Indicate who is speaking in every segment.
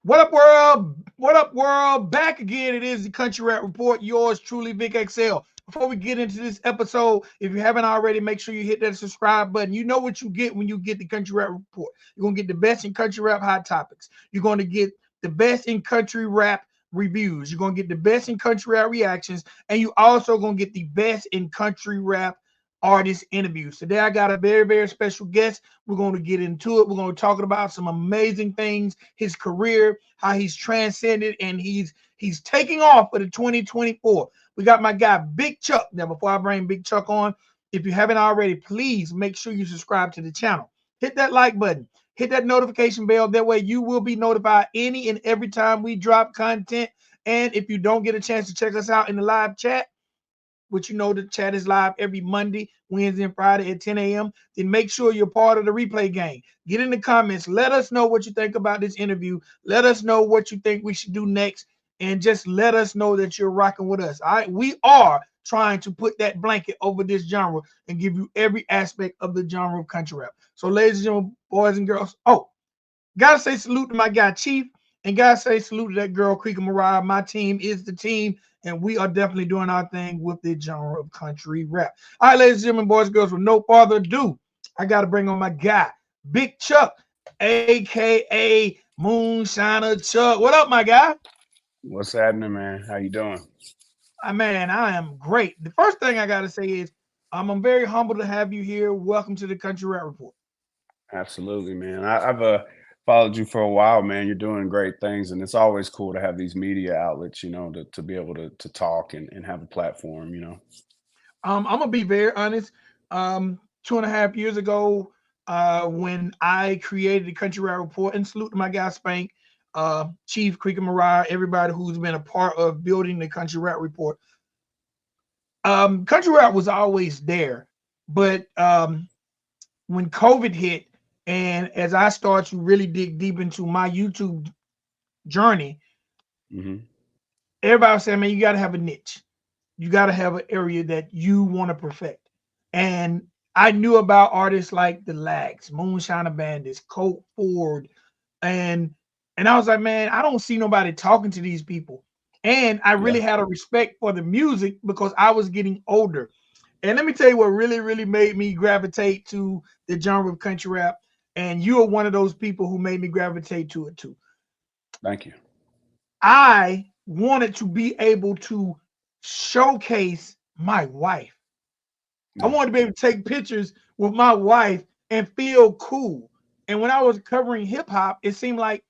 Speaker 1: What up, world? What up, world? Back again. It is the Country Rap Report. Yours truly, Vic XL. Before we get into this episode, if you haven't already, make sure you hit that subscribe button. You know what you get when you get the Country Rap Report. You're going to get the best in country rap hot topics. You're going to get the best in country rap reviews. You're going to get the best in country rap reactions. And you also going to get the best in country rap artist interviews. Today, I got a very, very special guest. We're going to get into it. We're going to talk about some amazing things, his career, how he's transcended, and he's taking off for the 2024. We got my guy Big Chuk. Now, before I bring Big Chuk on, if you haven't already, please make sure you subscribe to the channel. Hit that like button. Hit that notification bell. That way you will be notified any and every time we drop content. And if you don't get a chance to check us out in the live chat, which you know the chat is live every Monday, Wednesday, and Friday at 10 a.m., then make sure you're part of the replay game. Get in the comments. Let us know what you think about this interview. Let us know what you think we should do next. And just let us know that you're rocking with us. All right. We are trying to put that blanket over this genre and give you every aspect of the genre of country rap. So, ladies and gentlemen, boys and girls, gotta say salute to my guy Chief, and gotta say salute to that girl Creek Mariah. My team is the team, and we are definitely doing our thing with the genre of country rap. All right, ladies and gentlemen, boys and girls, with no further ado, I gotta bring on my guy, Big Chuk, aka Moonshiner Chuk. What up, my guy?
Speaker 2: What's happening, man? How you doing?
Speaker 1: Man, I am great. The first thing I gotta say is I'm very humbled to have you here. Welcome to the Country Rap Report.
Speaker 2: Absolutely, man. I've followed you for a while, man. You're doing great things, and it's always cool to have these media outlets, to be able to talk and have a platform.
Speaker 1: I'm gonna be very honest. 2.5 years ago, when I created the Country Rap Report, and salute to my guy Spank, Chief Creek and Mariah, everybody who's been a part of building the Country Rap Report. Country rap was always there, but when COVID hit, and as I started to really dig deep into my YouTube journey,
Speaker 2: Hmm.
Speaker 1: everybody was saying, "Man, you got to have a niche. You got to have an area that you want to perfect." And I knew about artists like the Lags, Moonshine Bandits, Colt Ford, and I was like, man, I don't see nobody talking to these people. And I really
Speaker 2: Yeah.
Speaker 1: had a respect for the music because I was getting older. And let me tell you what really, really made me gravitate to the genre of country rap. And you are one of those people who made me gravitate to it too.
Speaker 2: Thank you.
Speaker 1: I wanted to be able to showcase my wife. I
Speaker 2: Yeah.
Speaker 1: wanted to be able to take pictures with my wife and feel cool. And when I was covering hip hop, it seemed like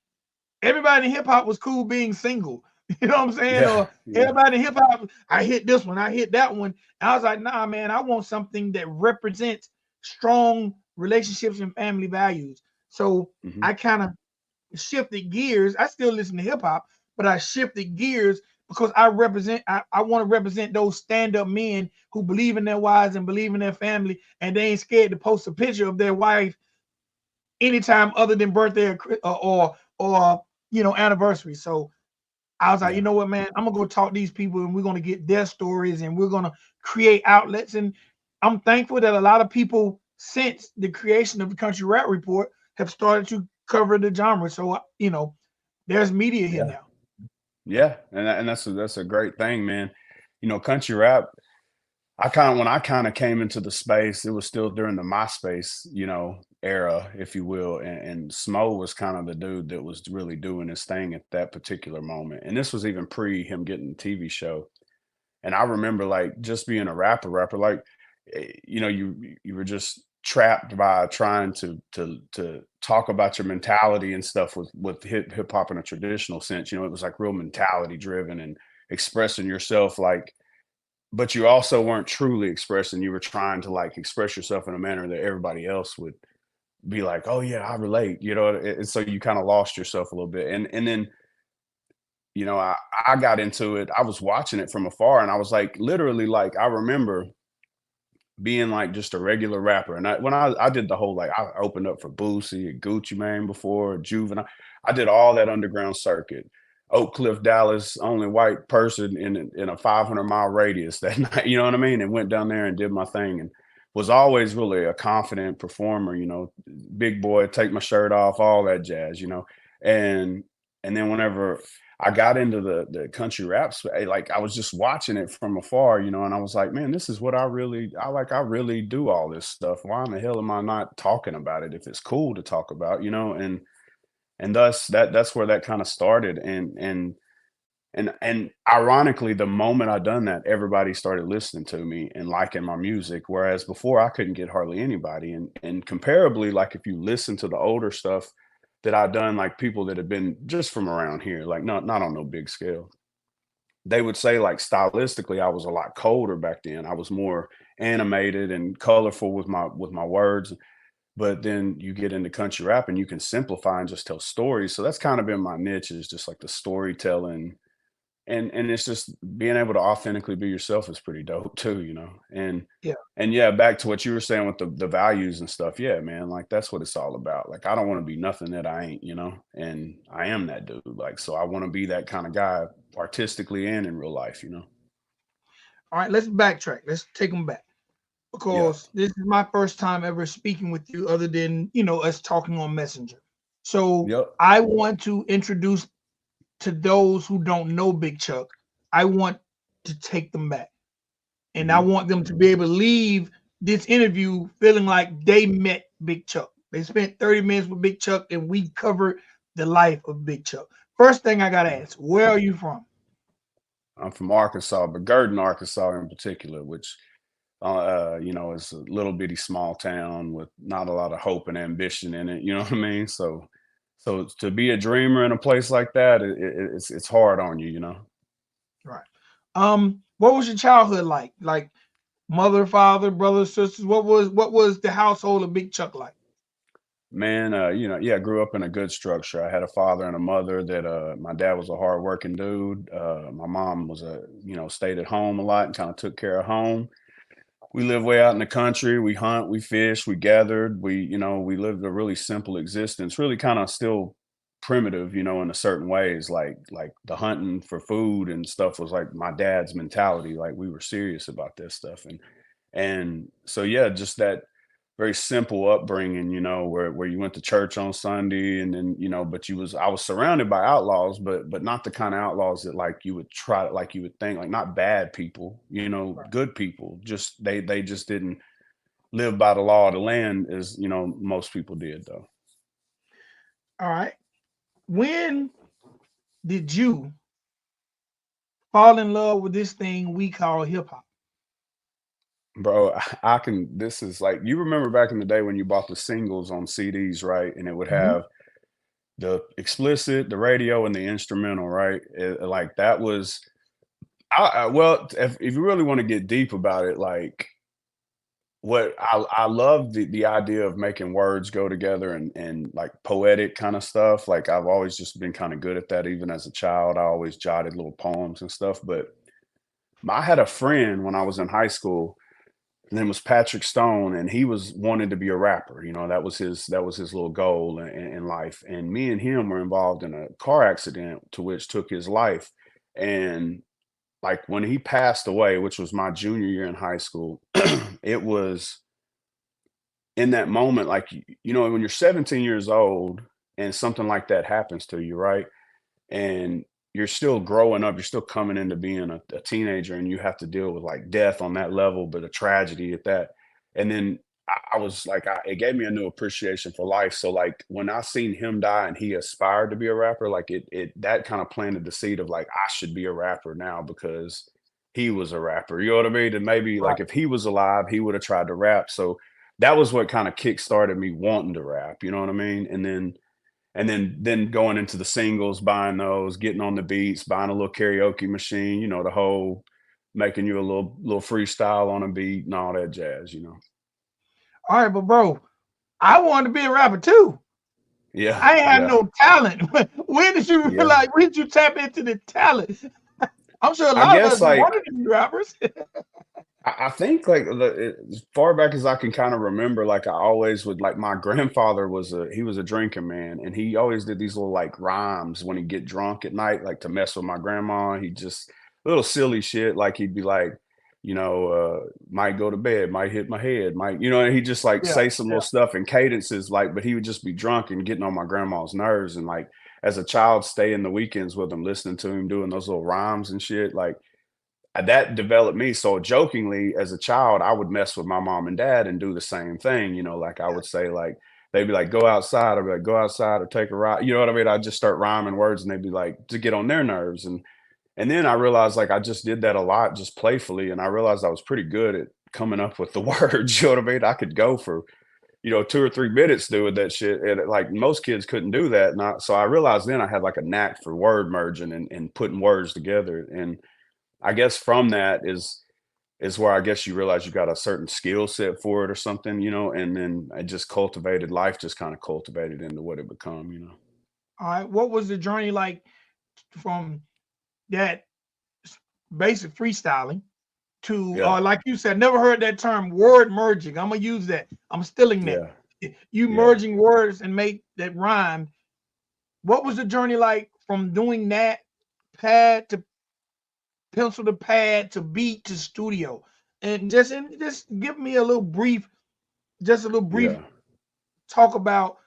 Speaker 1: everybody in hip hop was cool being single. You know what I'm saying?
Speaker 2: Yeah.
Speaker 1: Or
Speaker 2: Yeah.
Speaker 1: everybody in hip hop, I hit this one, I hit that one. And I was like, nah, man, I want something that represents strong relationships and family values. So
Speaker 2: Hmm.
Speaker 1: I kind of shifted gears. I still listen to hip hop, but I shifted gears because I want to represent those stand-up men who believe in their wives and believe in their family, and they ain't scared to post a picture of their wife anytime other than birthday or anniversary. So I was like, you
Speaker 2: Yeah.
Speaker 1: know what, man, I'm gonna go talk to these people and we're gonna get their stories and we're gonna create outlets. And I'm thankful that a lot of people since the creation of the Country Rap Report have started to cover the genre. So there's media here
Speaker 2: Yeah.
Speaker 1: now.
Speaker 2: Yeah. And that's a great thing, man. Country rap. When I kind of came into the space, it was still during the MySpace, era, if you will, and Smo was kind of the dude that was really doing his thing at that particular moment. And this was even pre him getting the TV show. And I remember like just being a rapper, like you were just trapped by trying to talk about your mentality and stuff with hip hop in a traditional sense. It was like real mentality driven and expressing yourself like, but you also weren't truly expressing. You were trying to like express yourself in a manner that everybody else would be like, oh yeah, I relate, and so you kind of lost yourself a little bit. And then I got into it. I was watching it from afar, and I was like, literally, like I remember being like just a regular rapper. And when I did the whole, like, I opened up for Boosie and Gucci Mane before, Juvenile. I did all that underground circuit. Oak Cliff, Dallas, only white person in a 500-mile radius that night. You know what I mean? And went down there and did my thing, and was always really a confident performer. Big boy, take my shirt off, all that jazz. And and then whenever I got into the country raps, like I was just watching it from afar, you know, and I was like, man, this is what I like. I really do all this stuff. Why in the hell am I not talking about it if it's cool to talk about, you know? And thus that's where that kind of started. And ironically, the moment I done that, everybody started listening to me and liking my music. Whereas before I couldn't get hardly anybody. And comparably, like if you listen to the older stuff that I done, like people that have been just from around here, like not on no big scale, they would say like stylistically I was a lot colder back then. I was more animated and colorful with my words. But then you get into country rap and you can simplify and just tell stories. So that's kind of been my niche, is just like the storytelling, and it's just being able to authentically be yourself is pretty dope too, you know.
Speaker 1: Yeah.
Speaker 2: And yeah, back to what you were saying with the values and stuff. Yeah, man, like that's what it's all about. Like I don't want to be nothing that I ain't, you know, and I am that dude. Like so, I want to be that kind of guy artistically and in real life, you know.
Speaker 1: All right, let's backtrack. Let's take them back
Speaker 2: Yeah.
Speaker 1: because this is my first time ever speaking with you, other than us talking on Messenger. So
Speaker 2: Yep.
Speaker 1: I want to introduce to those who don't know Big Chuk. I want to take them back, and I
Speaker 2: Hmm.
Speaker 1: want them to be able to leave this interview feeling like they met Big Chuk. They spent 30 minutes with Big Chuk, and we covered the life of Big Chuk. First thing I gotta ask, where are you from?
Speaker 2: I'm from Arkansas, but Gurdon, Arkansas in particular, which you know, is a little bitty small town with not a lot of hope and ambition in it. You know what I mean? So to be a dreamer in a place like that, it's hard on you, you know.
Speaker 1: Right. What was your childhood like? Like mother, father, brothers, sisters. What was the household of Big Chuck like?
Speaker 2: Man, you know, yeah, I grew up in a good structure. I had a father and a mother that my dad was a hardworking dude. My mom was you know, stayed at home a lot and kind of took care of home. We live way out in the country. We hunt, we fish, we gathered. You know, we lived a really simple existence, really kind of still primitive, you know, in a certain ways. Like the hunting for food and stuff was like my dad's mentality. Like we were serious about this stuff. And so yeah, just that very simple upbringing, you know, where you went to church on Sunday and then, you know, but I was surrounded by outlaws, but not the kind of outlaws that like you would try, like you would think, like not bad people, you know,
Speaker 1: Right.
Speaker 2: good people. Just they just didn't live by the law of the land as, you know, most people did though.
Speaker 1: All right. When did you fall in love with this thing we call hip hop?
Speaker 2: Bro, I can this is like you remember back in the day when you bought the singles on CDs, right? And it would
Speaker 1: Mhm.
Speaker 2: have the explicit, the radio, and the instrumental, right? Like that was well, if you really want to get deep about it, like what I love the idea of making words go together and like poetic kind of stuff. Like I've always just been kind of good at that. Even as a child, I always jotted little poems and stuff. But I had a friend when I was in high school. His name was Patrick Stone, and he was wanted to be a rapper. You know, that was his little goal in life. And me and him were involved in a car accident to which took his life. And like when he passed away, which was my junior year in high school, it was in that moment, like you know, when you're 17 years old and something like that happens to you, right? And you're still growing up, you're still coming into being a teenager, and you have to deal with like death on that level, but a tragedy at that. And then I was like, it gave me a new appreciation for life. So like when I seen him die and he aspired to be a rapper, like it that kind of planted the seed of like I should be a rapper now because he was a rapper. You know what I mean? And maybe
Speaker 1: Right.
Speaker 2: like if he was alive, he would have tried to rap. So that was what kind of kick started me wanting to rap. You know what I mean? And then going into the singles, buying those, getting on the beats, buying a little karaoke machine, you know, the whole making you a little freestyle on a beat and all that jazz, you know.
Speaker 1: All right, but bro, I wanted to be a rapper too.
Speaker 2: Yeah,
Speaker 1: I ain't had
Speaker 2: yeah,
Speaker 1: no talent. When did you
Speaker 2: yeah.
Speaker 1: realize? When did you tap into the talent? I'm sure a
Speaker 2: I
Speaker 1: lot of us
Speaker 2: guess like
Speaker 1: wanted to be rappers.
Speaker 2: I think like as far back as I can kind of remember, like I always would like my grandfather was he was a drinking man, and he always did these little like rhymes when he'd get drunk at night, like to mess with my grandma. He just little silly shit, like he'd be like, you know, might go to bed, might hit my head, might, you know, and he just like
Speaker 1: Yeah,
Speaker 2: say some
Speaker 1: yeah.
Speaker 2: little stuff in cadences, like, but he would just be drunk and getting on my grandma's nerves, and like as a child, staying the weekends with him, listening to him doing those little rhymes and shit. Like that developed me. So jokingly, as a child, I would mess with my mom and dad and do the same thing. You know, like I would say, like they'd be like, "Go outside," I'd be like, "Go outside or take a ride." You know what I mean? I'd just start rhyming words, and they'd be like, to get on their nerves. And then I realized like I just did that a lot, just playfully, and I realized I was pretty good at coming up with the words. You know what I mean? I could go for 2 or 3 minutes doing that shit, and like most kids couldn't do that. So I realized then I had like a knack for word merging and putting words together. And I guess from that is where I guess you realize you got a certain skill set for it or something, and then I just cultivated life, just kind of cultivated into what it become.
Speaker 1: All right. What was the journey like from that basic freestyling to
Speaker 2: Yeah,
Speaker 1: like you said, never heard that term word merging. I'm gonna use that. I'm stealing that.
Speaker 2: yeah,
Speaker 1: You
Speaker 2: yeah,
Speaker 1: merging words and make that rhyme. What was the journey like from doing that pad to pencil to pad to beat to studio? And just give me a little brief, just a little brief
Speaker 2: yeah.
Speaker 1: talk about,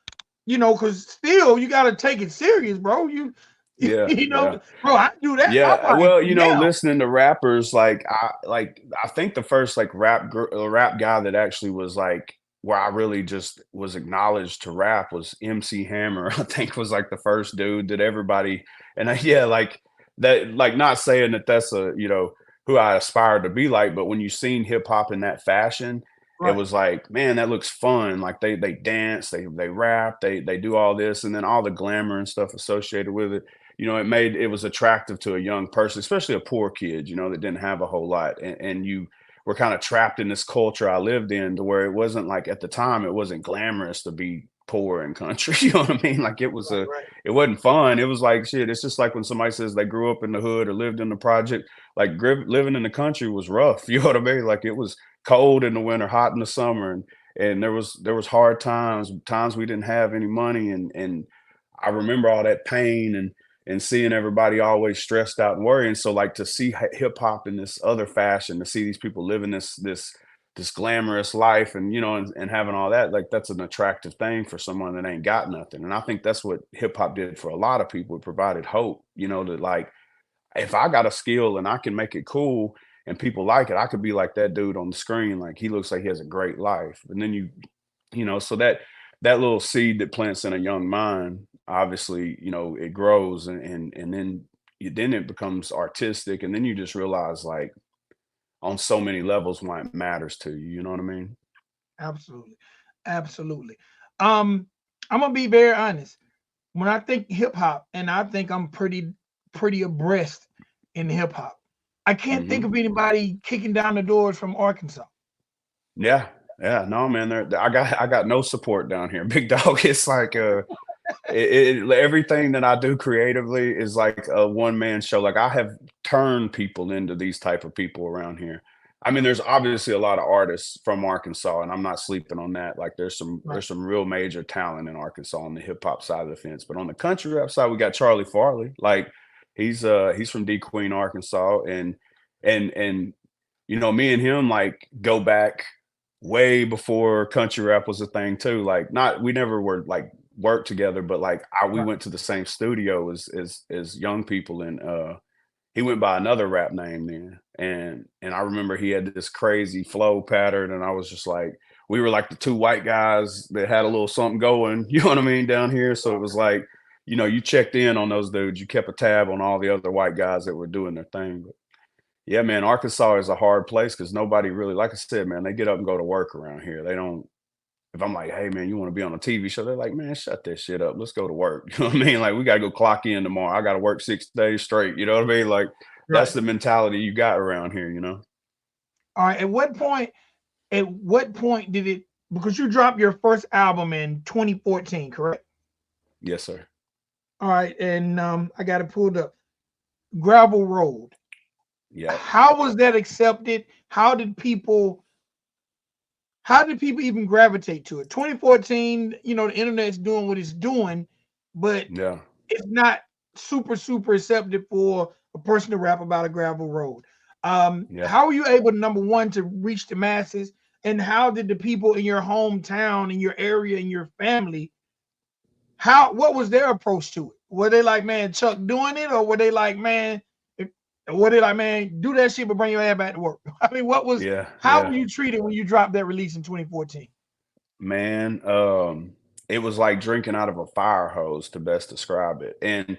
Speaker 1: because still you gotta take it serious, bro. You
Speaker 2: Yeah,
Speaker 1: you know,
Speaker 2: yeah.
Speaker 1: bro, I do that. I'm
Speaker 2: Yeah,
Speaker 1: like,
Speaker 2: well,
Speaker 1: yeah,
Speaker 2: listening to rappers, I think the first like rap guy that actually was like where I really just was acknowledged to rap was MC Hammer. I think was like the first dude that everybody yeah, like that, like not saying that that's who I aspired to be like, but when you seen hip hop in that fashion, it
Speaker 1: right,
Speaker 2: was like, man, that looks fun. Like they dance, they rap, they do all this, and then all the glamour and stuff associated with it. It was attractive to a young person, especially a poor kid, that didn't have a whole lot. And you were kind of trapped in this culture I lived in to where it wasn't like at the time, it wasn't glamorous to be poor in country. You know what I mean? Like
Speaker 1: right, right,
Speaker 2: it wasn't fun. It was like shit. It's just like when somebody says they grew up in the hood or lived in the project, like living in the country was rough. You know what I mean? Like it was cold in the winter, hot in the summer. And there was hard times we didn't have any money. And I remember all that pain and seeing everybody always stressed out and worrying. So like to see hip hop in this other fashion, to see these people living this glamorous life and and having all that, like that's an attractive thing for someone that ain't got nothing. And I think that's what hip hop did for a lot of people. It provided hope, that like if I got a skill and I can make it cool and people like it, I could be like that dude on the screen. Like he looks like he has a great life. And then so that little seed that plants in a young mind, obviously, it grows and then it becomes artistic, and then you just realize like on so many levels why it matters to you. You know what I mean?
Speaker 1: absolutely, absolutely. Um, I'm gonna be very honest. When I think hip hop, and I think I'm pretty abreast in hip hop, I can't think
Speaker 2: Hmm.
Speaker 1: of anybody kicking down the doors from Arkansas.
Speaker 2: Yeah, yeah. No, man. I got no support down here, big dog. It's like everything that I do creatively is like a one man show. Like I have turned people into these type of people around here. I mean, there's obviously a lot of artists from Arkansas, and I'm not sleeping on that. Like
Speaker 1: Right,
Speaker 2: there's some real major talent in Arkansas on the hip hop side of the fence. But on the country rap side, we got Charlie Farley. Like he's from D Queen, Arkansas, and me and him like go back way before country rap was a thing too. Like not we never were like worked together, but like we
Speaker 1: right.
Speaker 2: went to the same studio as young people, and he went by another rap name then. And I remember he had this crazy flow pattern, and I was just like, we were like the two white guys that had a little something going, you know what I mean, down here. So it was like, you checked in on those dudes, you kept a tab on all the other white guys that were doing their thing. But yeah, man, Arkansas is a hard place because nobody really, like I said, man, they get up and go to work around here. They don't. If I'm like, hey, man, you want to be on a TV show? They're like, man, shut that shit up. Let's go to work. You know what I mean? Like, we got to go clock in tomorrow. I got to work 6 days straight. You know what I mean? Like, that's
Speaker 1: Right.
Speaker 2: the mentality you got around here.
Speaker 1: All right. At what point did it, because you dropped your first album in 2014, correct?
Speaker 2: Yes, sir.
Speaker 1: All right. And I got it pulled up. Gravel Road.
Speaker 2: Yep.
Speaker 1: How was that accepted? How did people even gravitate to it? 2014, the internet's doing what it's doing, but
Speaker 2: Yeah.
Speaker 1: it's not super accepted for a person to rap about a gravel road.
Speaker 2: Yeah.
Speaker 1: How were you able, number one, to reach the masses, and how did the people in your hometown, in your area, in your family, what was their approach to it? Were they like, man, Chuck doing it, or were they like, man, if, were they like, man, do that shit, but bring your ass back to work? I mean, what was,
Speaker 2: Yeah,
Speaker 1: how were
Speaker 2: yeah.
Speaker 1: you treated when you dropped that release in 2014?
Speaker 2: Man, it was like drinking out of a fire hose to best describe it. And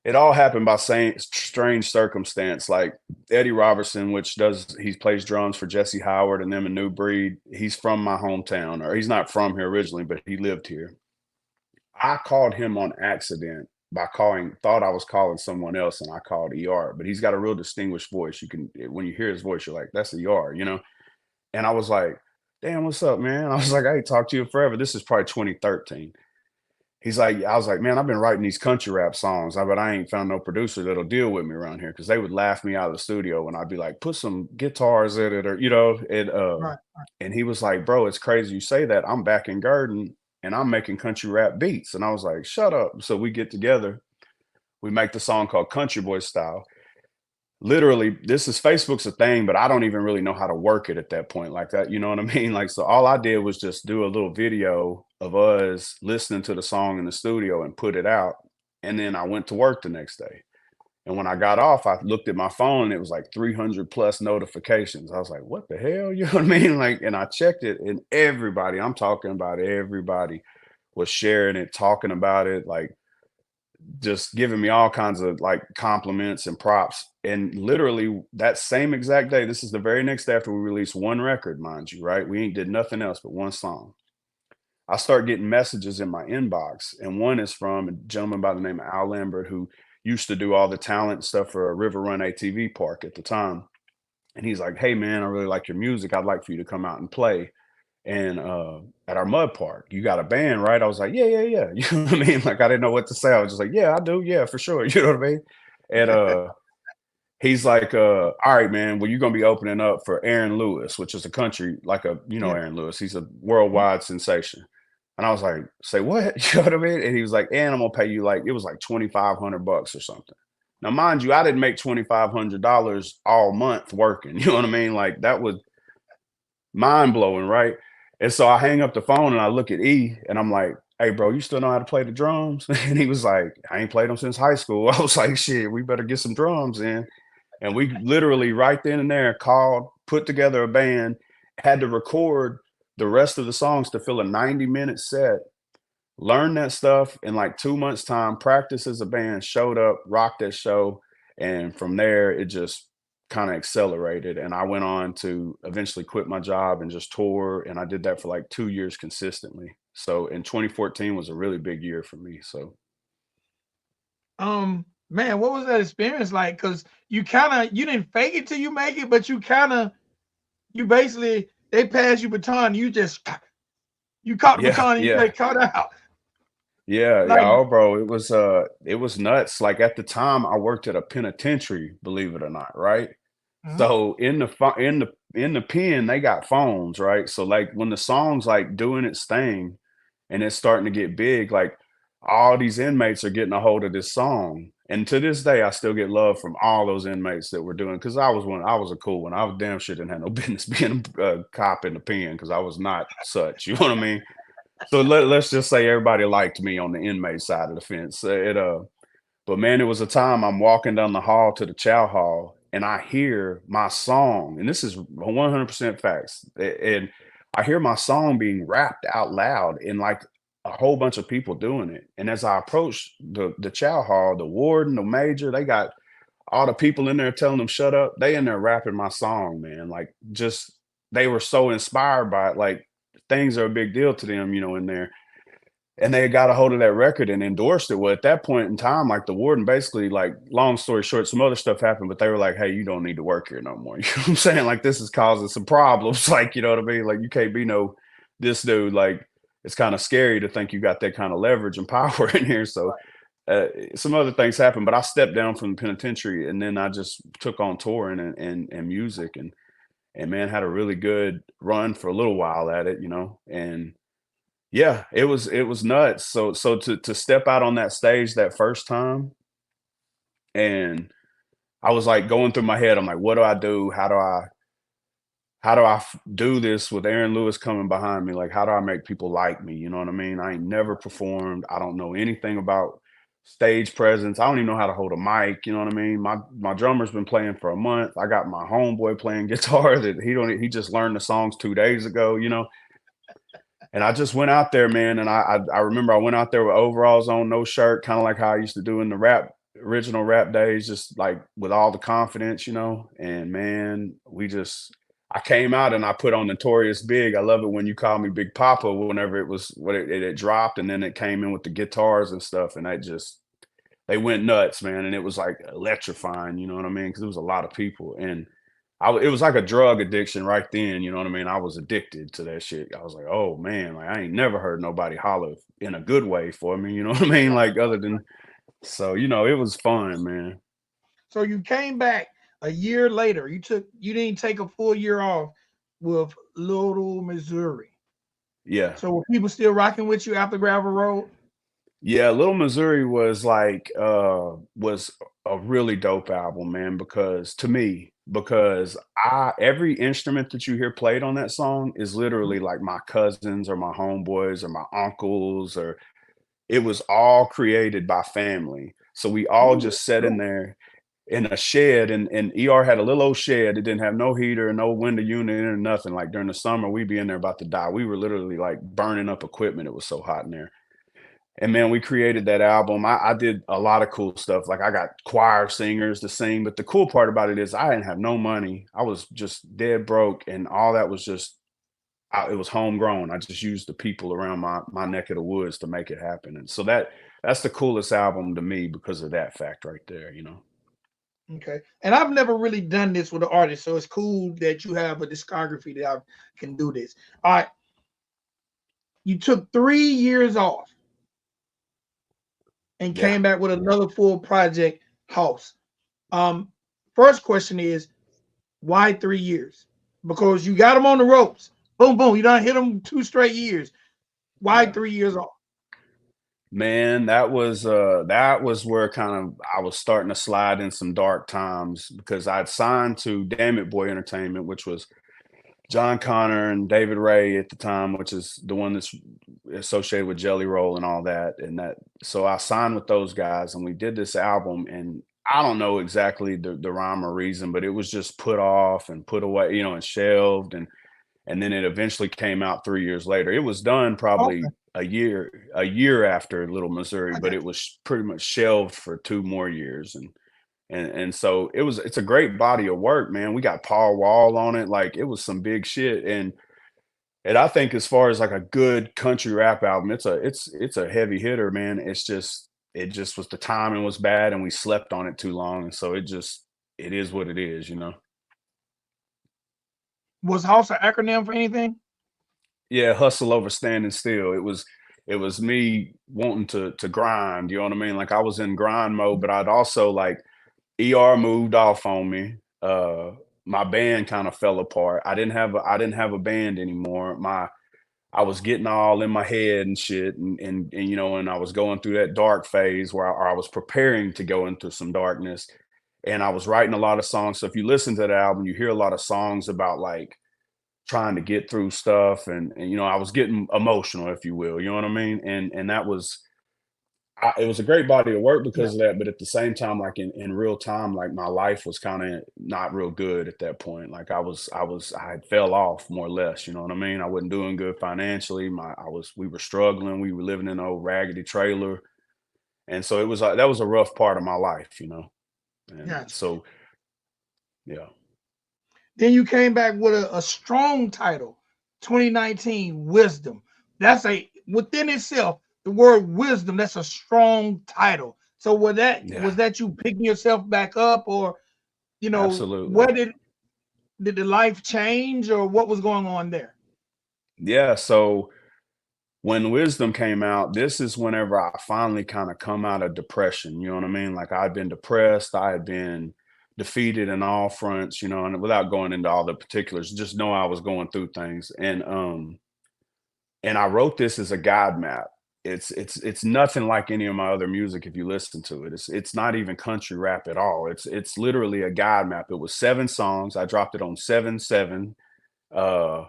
Speaker 2: it all happened by saying strange circumstance. Like Eddie Robertson, which does he plays drums for Jesse Howard and them in New Breed. He's from my hometown, or he's not from here originally, but he lived here. I called him on accident by calling, thought I was calling someone else, and I called ER. But he's got a real distinguished voice. You can when you hear his voice, you're like, that's ER, you know? And I was like, damn, what's up, man? I was like, I ain't talked to you forever. This is probably 2013. He's like, I was like, man, I've been writing these country rap songs, but I ain't found no producer that'll deal with me around here because they would laugh me out of the studio when I'd be like, put some guitars in it, or
Speaker 1: Right.
Speaker 2: and he was like, bro, it's crazy you say that. I'm back in Garden and I'm making country rap beats, and I was like, shut up. So we get together, we make the song called Country Boy Style. Literally, this is Facebook's a thing, but I don't even really know how to work it at that point like that. You know what I mean? Like, so all I did was just do a little video of us listening to the song in the studio and put it out. And then I went to work the next day. And when I got off, I looked at my phone and it was like 300 plus notifications. I was like, what the hell? You know what I mean? Like, and I checked it, and everybody, I'm talking about everybody, was sharing it, talking about it. Like, just giving me all kinds of like compliments and props. And literally that same exact day, this is the very next day after we released one record, mind you, right? We ain't did nothing else but one song. I start getting messages in my inbox, and one is from a gentleman by the name of Al Lambert, who used to do all the talent stuff for a River Run ATV park at the time. And he's like, hey man, I really like your music. I'd like for you to come out and play and at our mud park. You got a band, right? I was like, yeah, yeah, yeah. You know what I mean? Like I didn't know what to say. I was just like, yeah, I do, yeah, for sure. You know what I mean? And he's like, all right, man, well, you're gonna be opening up for Aaron Lewis, which is a country, like a
Speaker 1: Yeah.
Speaker 2: Aaron Lewis. He's a
Speaker 1: Mhm.
Speaker 2: worldwide sensation. And I was like, say what? You know what I mean? And he was like, and I'm gonna pay you like it was like $2,500 or something. Now, mind you, I didn't make $2,500 all month working. You know what I mean? Like that was mind blowing, right? And so I hang up the phone and I look at E and I'm like, hey, bro, you still know how to play the drums? And he was like, I ain't played them since high school. I was like, shit, we better get some drums in. And we literally right then and there called, put together a band, had to record the rest of the songs to fill a 90-minute set, learn that stuff in like 2 months' time, practice as a band, showed up, rocked that show. And from there, it just kind of accelerated. And I went on to eventually quit my job and just tour. And I did that for like 2 years consistently. So in 2014 was a really big year for me. So
Speaker 1: Man, what was that experience like? Because you didn't fake it till you make it, but you basically they pass you baton, you just you caught the
Speaker 2: yeah,
Speaker 1: baton and you
Speaker 2: yeah.
Speaker 1: just caught out.
Speaker 2: Yeah, yeah,
Speaker 1: Like,
Speaker 2: oh, bro, it was nuts. Like at the time, I worked at a penitentiary, believe it or not, right?
Speaker 1: mhm,
Speaker 2: So in the pen, they got phones, right? So like when the song's like doing its thing and it's starting to get big, like all these inmates are getting a hold of this song. And to this day, I still get love from all those inmates that were doing because I was a cool one. I was damn sure didn't have no business being a cop in the pen because I was not such. You know what I mean? So let's just say everybody liked me on the inmate side of the fence. But man, it was a time I'm walking down the hall to the chow hall and I hear my song, and this is 100% facts. And I hear my song being rapped out loud and like a whole bunch of people doing it. And as I approach the chow hall, the warden, the major, they got all the people in there telling them shut up. They in there rapping my song, man. Like just they were so inspired by it. Like things are a big deal to them, in there, and they got a hold of that record and endorsed it. Well, at that point in time, like the warden basically, like, long story short, some other stuff happened, but they were like, hey, you don't need to work here no more. You know what I'm saying? Like, this is causing some problems. Like, you know what I mean? Like, you can't be this dude. Like, it's kind of scary to think you got that kind of leverage and power in here. So, some other things happened, but I stepped down from the penitentiary and then I just took on touring and music and man, had a really good run for a little while at it, and yeah, it was nuts. So to step out on that stage that first time, and I was like going through my head, I'm like, what do I do? How do I do this with Aaron Lewis coming behind me? Like, how do I make people like me? You know what I mean? I ain't never performed. I don't know anything about stage presence. I don't even know how to hold a mic. You know what I mean? My drummer's been playing for a month. I got my homeboy playing guitar that he just learned the songs 2 days ago. And I just went out there, man. And I remember I went out there with overalls on, no shirt, kind of like how I used to do in the original rap days, just like with all the confidence. And man, I came out and I put on Notorious Big. I love it when you call me Big Papa whenever it dropped, and then it came in with the guitars and stuff, and they went nuts, man. And it was like electrifying, you know what I mean? Because it was a lot of people, and it was like a drug addiction right then, you know what I mean? I was addicted to that shit. I was like, oh man, like I ain't never heard nobody holler in a good way for me, you know what I mean? Like other than so, it was fun, man.
Speaker 1: So you came back a year later. You didn't take a full year off with Little Missouri.
Speaker 2: Yeah.
Speaker 1: So were people still rocking with you after Gravel Road?
Speaker 2: Yeah, Little Missouri was a really dope album, man, because I every instrument that you hear played on that song is literally like my cousins or my homeboys or my uncles, or it was all created by family. So we all
Speaker 1: Ooh,
Speaker 2: just
Speaker 1: that's
Speaker 2: sat in
Speaker 1: dope.
Speaker 2: there in a shed, and ER had a little old shed. It didn't have no heater, no window unit or nothing. Like during the summer, we'd be in there about to die. We were literally like burning up equipment. It was so hot in there. And man, we created that album. I did a lot of cool stuff. Like I got choir singers to sing, but the cool part about it is I didn't have no money. I was just dead broke, and all that was it was homegrown. I just used the people around my neck of the woods to make it happen. And so that's the coolest album to me because of that fact right there.
Speaker 1: Okay. And I've never really done this with an artist, so it's cool that you have a discography that I can do this. All right. You took 3 years off and
Speaker 2: Yeah.
Speaker 1: came back with another full project, House. Um, First question is, why 3 years? Because you got them on the ropes. Boom, boom. You done hit them 2 straight years. Why
Speaker 2: Yeah.
Speaker 1: 3 years off?
Speaker 2: Man, that was where kind of I was starting to slide in some dark times because I'd signed to Damn It Boy Entertainment, which was John Connor and David Ray at the time, which is the one that's associated with Jelly Roll and all that. And that, so I signed with those guys and we did this album. And I don't know exactly the rhyme or reason, but it was just put off and put away, and shelved. And then it eventually came out 3 years later. It was done
Speaker 1: Okay,
Speaker 2: probably a year after Little Missouri,
Speaker 1: I
Speaker 2: but
Speaker 1: got
Speaker 2: it was pretty much shelved for 2 more years. And so it's a great body of work, man. We got Paul Wall on it. Like it was some big shit. And I think as far as like a good country rap album, it's a heavy hitter, man. It just was, the timing was bad and we slept on it too long. And so it is what it is.
Speaker 1: you. Was House an acronym for anything?
Speaker 2: Yeah, hustle over standing still. It was me wanting to grind, you know what I mean? Like I was in grind mode, but I'd also like ER moved off on me. My band kind of fell apart. I didn't have a band anymore. I was getting all in my head and shit, and I was going through that dark phase where I was preparing to go into some darkness, and I was writing a lot of songs. So if you listen to the album, you hear a lot of songs about like trying to get through stuff, and I was getting emotional, if you will. You know what I mean? And that was it was a great body of work
Speaker 1: Yeah.
Speaker 2: because of that, but at the same time, like in real time, like my life was kind of not real good at that point. Like I had fell off more or less. You know what I mean? I wasn't doing good financially. We were struggling. We were living in an old raggedy trailer, and so that was a rough part of my life. And
Speaker 1: Gotcha.
Speaker 2: so yeah,
Speaker 1: Then you came back with a strong title, 2019 Wisdom. That's a within itself, the word wisdom, that's a strong title. So
Speaker 2: yeah,
Speaker 1: was that you picking yourself back up, or
Speaker 2: absolutely.
Speaker 1: where did the life change, or what was going on there?
Speaker 2: Yeah, so when Wisdom came out, this is whenever I finally kind of come out of depression. You know what I mean? Like I'd been depressed, I had been defeated in all fronts, and without going into all the particulars, just know I was going through things. And I wrote this as a guide map. It's nothing like any of my other music if you listen to it. It's not even country rap at all. It's literally a guide map. It was 7 songs. I dropped it on 7/7. Uh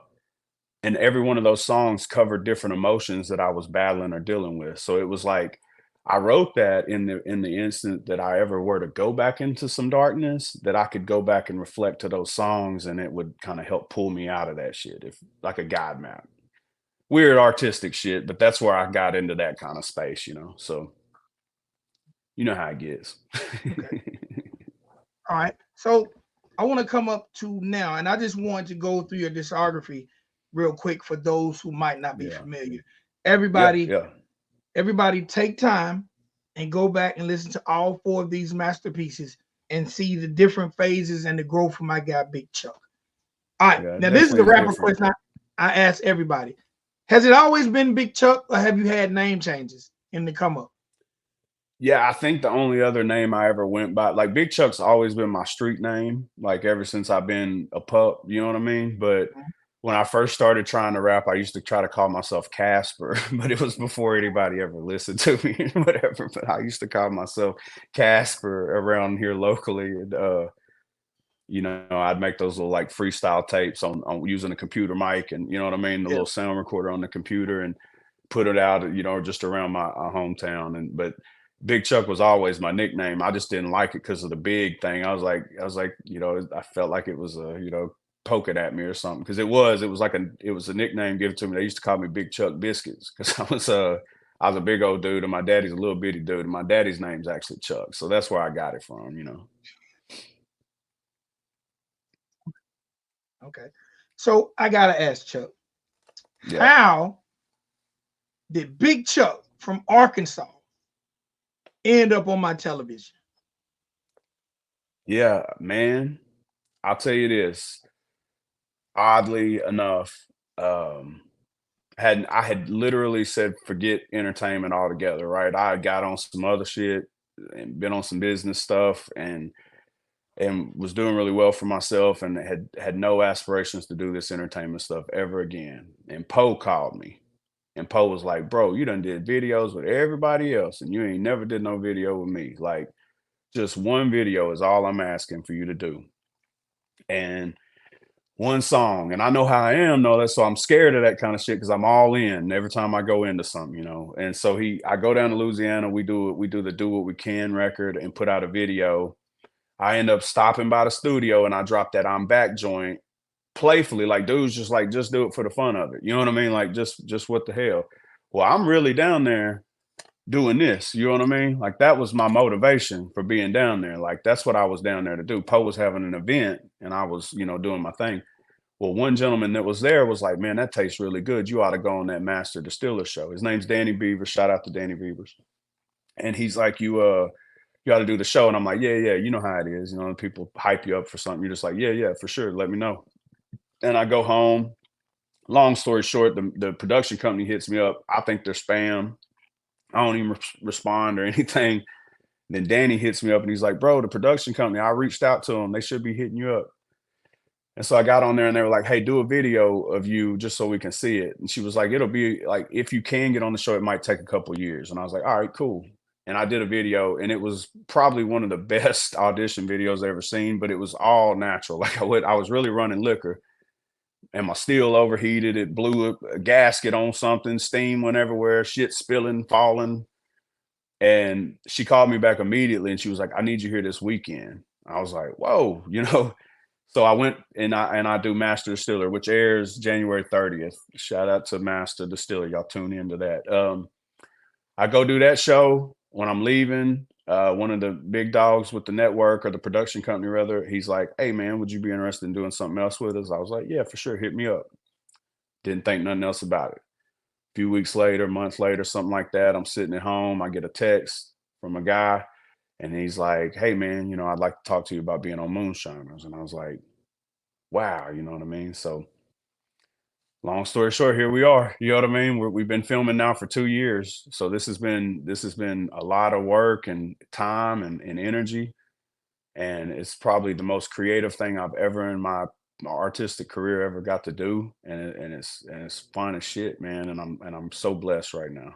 Speaker 2: and every one of those songs covered different emotions that I was battling or dealing with. So it was like I wrote that in the instant that I ever were to go back into some darkness, that I could go back and reflect to those songs, and it would kind of help pull me out of that shit, if like a guide map. Weird artistic shit, but that's where I got into that kind of space, you know. So you know how it gets.
Speaker 1: Okay. All right. So I want to come up to now, and I just want to go through your discography real quick for those who might not be
Speaker 2: Yeah.
Speaker 1: familiar.
Speaker 2: Yeah.
Speaker 1: Everybody,
Speaker 2: Yeah.
Speaker 1: everybody take time and go back and listen to all four of these masterpieces and see the different phases and the growth from my guy Big Chuk. All right.
Speaker 2: Yeah. It
Speaker 1: Now this is the
Speaker 2: definitely is
Speaker 1: rapper
Speaker 2: different.
Speaker 1: question I ask everybody. Has it always been Big Chuk or have you had name changes in the come up?
Speaker 2: Yeah, I think the only other name I ever went by, like Big Chuck's always been my street name, like ever since I've been a pup, you know what I mean? But when I first started trying to rap, I used to try to call myself Casper, but it was before anybody ever listened to me or whatever. But I used to call myself Casper around here locally. And you know, I'd make those little like freestyle tapes on using a computer mic, and you know what I mean, the
Speaker 1: Yeah.
Speaker 2: little sound recorder on the computer, and put it out, you know, just around my hometown. And but Big Chuck was always my nickname. I just didn't like it because of the big thing. I was like, you know, I felt like it was a, you know, poking at me or something, because it was like it was a nickname given to me. They used to call me Big Chuck Biscuits because I was a big old dude, and my daddy's a little bitty dude, and my daddy's name's actually Chuck, so that's where I got it from, you know.
Speaker 1: Okay. So I gotta ask Chuck,
Speaker 2: Yeah.
Speaker 1: how did Big Chuck from Arkansas end up on my television?
Speaker 2: Yeah, man. I'll tell you this. Oddly enough, um, I had literally said forget entertainment altogether, right? I got on some other shit and been on some business stuff, and was doing really well for myself, and had no aspirations to do this entertainment stuff ever again. And Poe called me, and Poe was like, "Bro, you done did videos with everybody else, and you ain't never did no video with me. Like, just one video is all I'm asking for you to do." And one song, and I know how I am, though. That's so I'm scared of that kind of shit because I'm all in every time I go into something, you know. And so I go down to Louisiana. We do the Do What We Can record and put out a video. I end up stopping by the studio and I drop that I'm Back joint playfully, like dudes just like just do it for the fun of it. You know what I mean? Like just what the hell. Well, I'm really down there doing this. You know what I mean? Like that was my motivation for being down there. Like that's what I was down there to do. Poe was having an event and I was, you know, doing my thing. Well, one gentleman that was there was like, "Man, that tastes really good. You ought to go on that Master Distiller show." His name's Danny Beavers. Shout out to Danny Beavers. And he's like, you ought to do the show." And I'm like, "Yeah, yeah, you know how it is. You know, people hype you up for something. You're just like, yeah, yeah, for sure. Let me know." And I go home. Long story short, the production company hits me up. I think they're spam. I don't even respond or anything. Then Danny hits me up and he's like, "Bro, the production company, I reached out to them. They should be hitting you up." And so I got on there and they were like, "Hey, do a video of you just so we can see it." And she was like, "It'll be like, if you can get on the show, it might take a couple years." And I was like, "All right, cool." And I did a video and it was probably one of the best audition videos I ever seen, but it was all natural. Like I was really running liquor and my steel overheated. It blew a gasket on something, steam went everywhere, shit spilling, falling. And she called me back immediately and she was like, "I need you here this weekend." I was like, "Whoa," you know. So I went and I do Master Distiller, which airs January 30th. Shout out to Master Distiller. Y'all tune into that. I go do that show. When I'm leaving, one of the big dogs with the network or the production company, rather, he's like, "Hey, man, would you be interested in doing something else with us?" I was like, "Yeah, for sure. Hit me up." Didn't think nothing else about it. A few weeks later, months later, something like that, I'm sitting at home. I get a text from a guy, and he's like, "Hey, man, you know, I'd like to talk to you about being on Moonshiners." And I was like, wow, you know what I mean? So long story short, here we are. You know what I mean? We've been filming now for 2 years. So this has been a lot of work and time and energy. And it's probably the most creative thing I've ever in my artistic career ever got to do. And it's fun as shit, man. And I'm so blessed right now.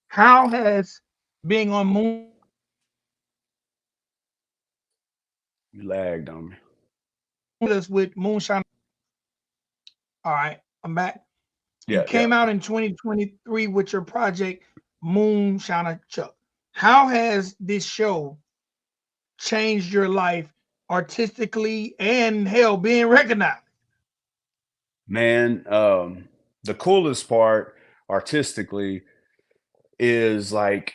Speaker 1: How has being on Moon
Speaker 2: You lagged on me.
Speaker 1: us with Moonshine? All right, I'm back. You
Speaker 2: Yeah, yeah.
Speaker 1: came out in 2023 with your project Moonshine Chuck. How has this show changed your life artistically and hell being recognized?
Speaker 2: Man, the coolest part artistically is like,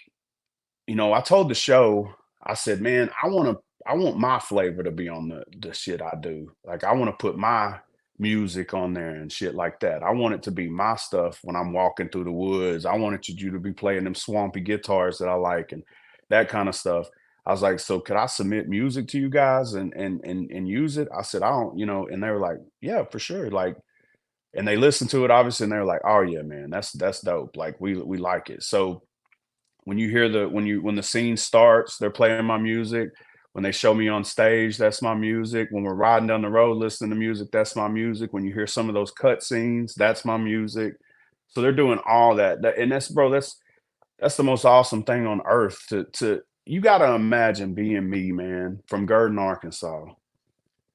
Speaker 2: I told the show, I said, man, I want my flavor to be on the shit I do. Like I want to put my music on there and shit like that. I want it to be my stuff when I'm walking through the woods. I wanted you to be playing them swampy guitars that I like and that kind of stuff. I was like, so could I submit music to you guys and use it? I said, I don't, and they were like, yeah, for sure. Like, and they listened to it obviously, and they were like, oh yeah, man, that's dope. Like we like it. So when you hear when the scene starts, they're playing my music. When they show me on stage, that's my music. When we're riding down the road listening to music, that's my music. When you hear some of those cut scenes, that's my music. So they're doing all that. And that's, bro, that's the most awesome thing on earth. To you got to imagine being me, man, from Gurdon, Arkansas,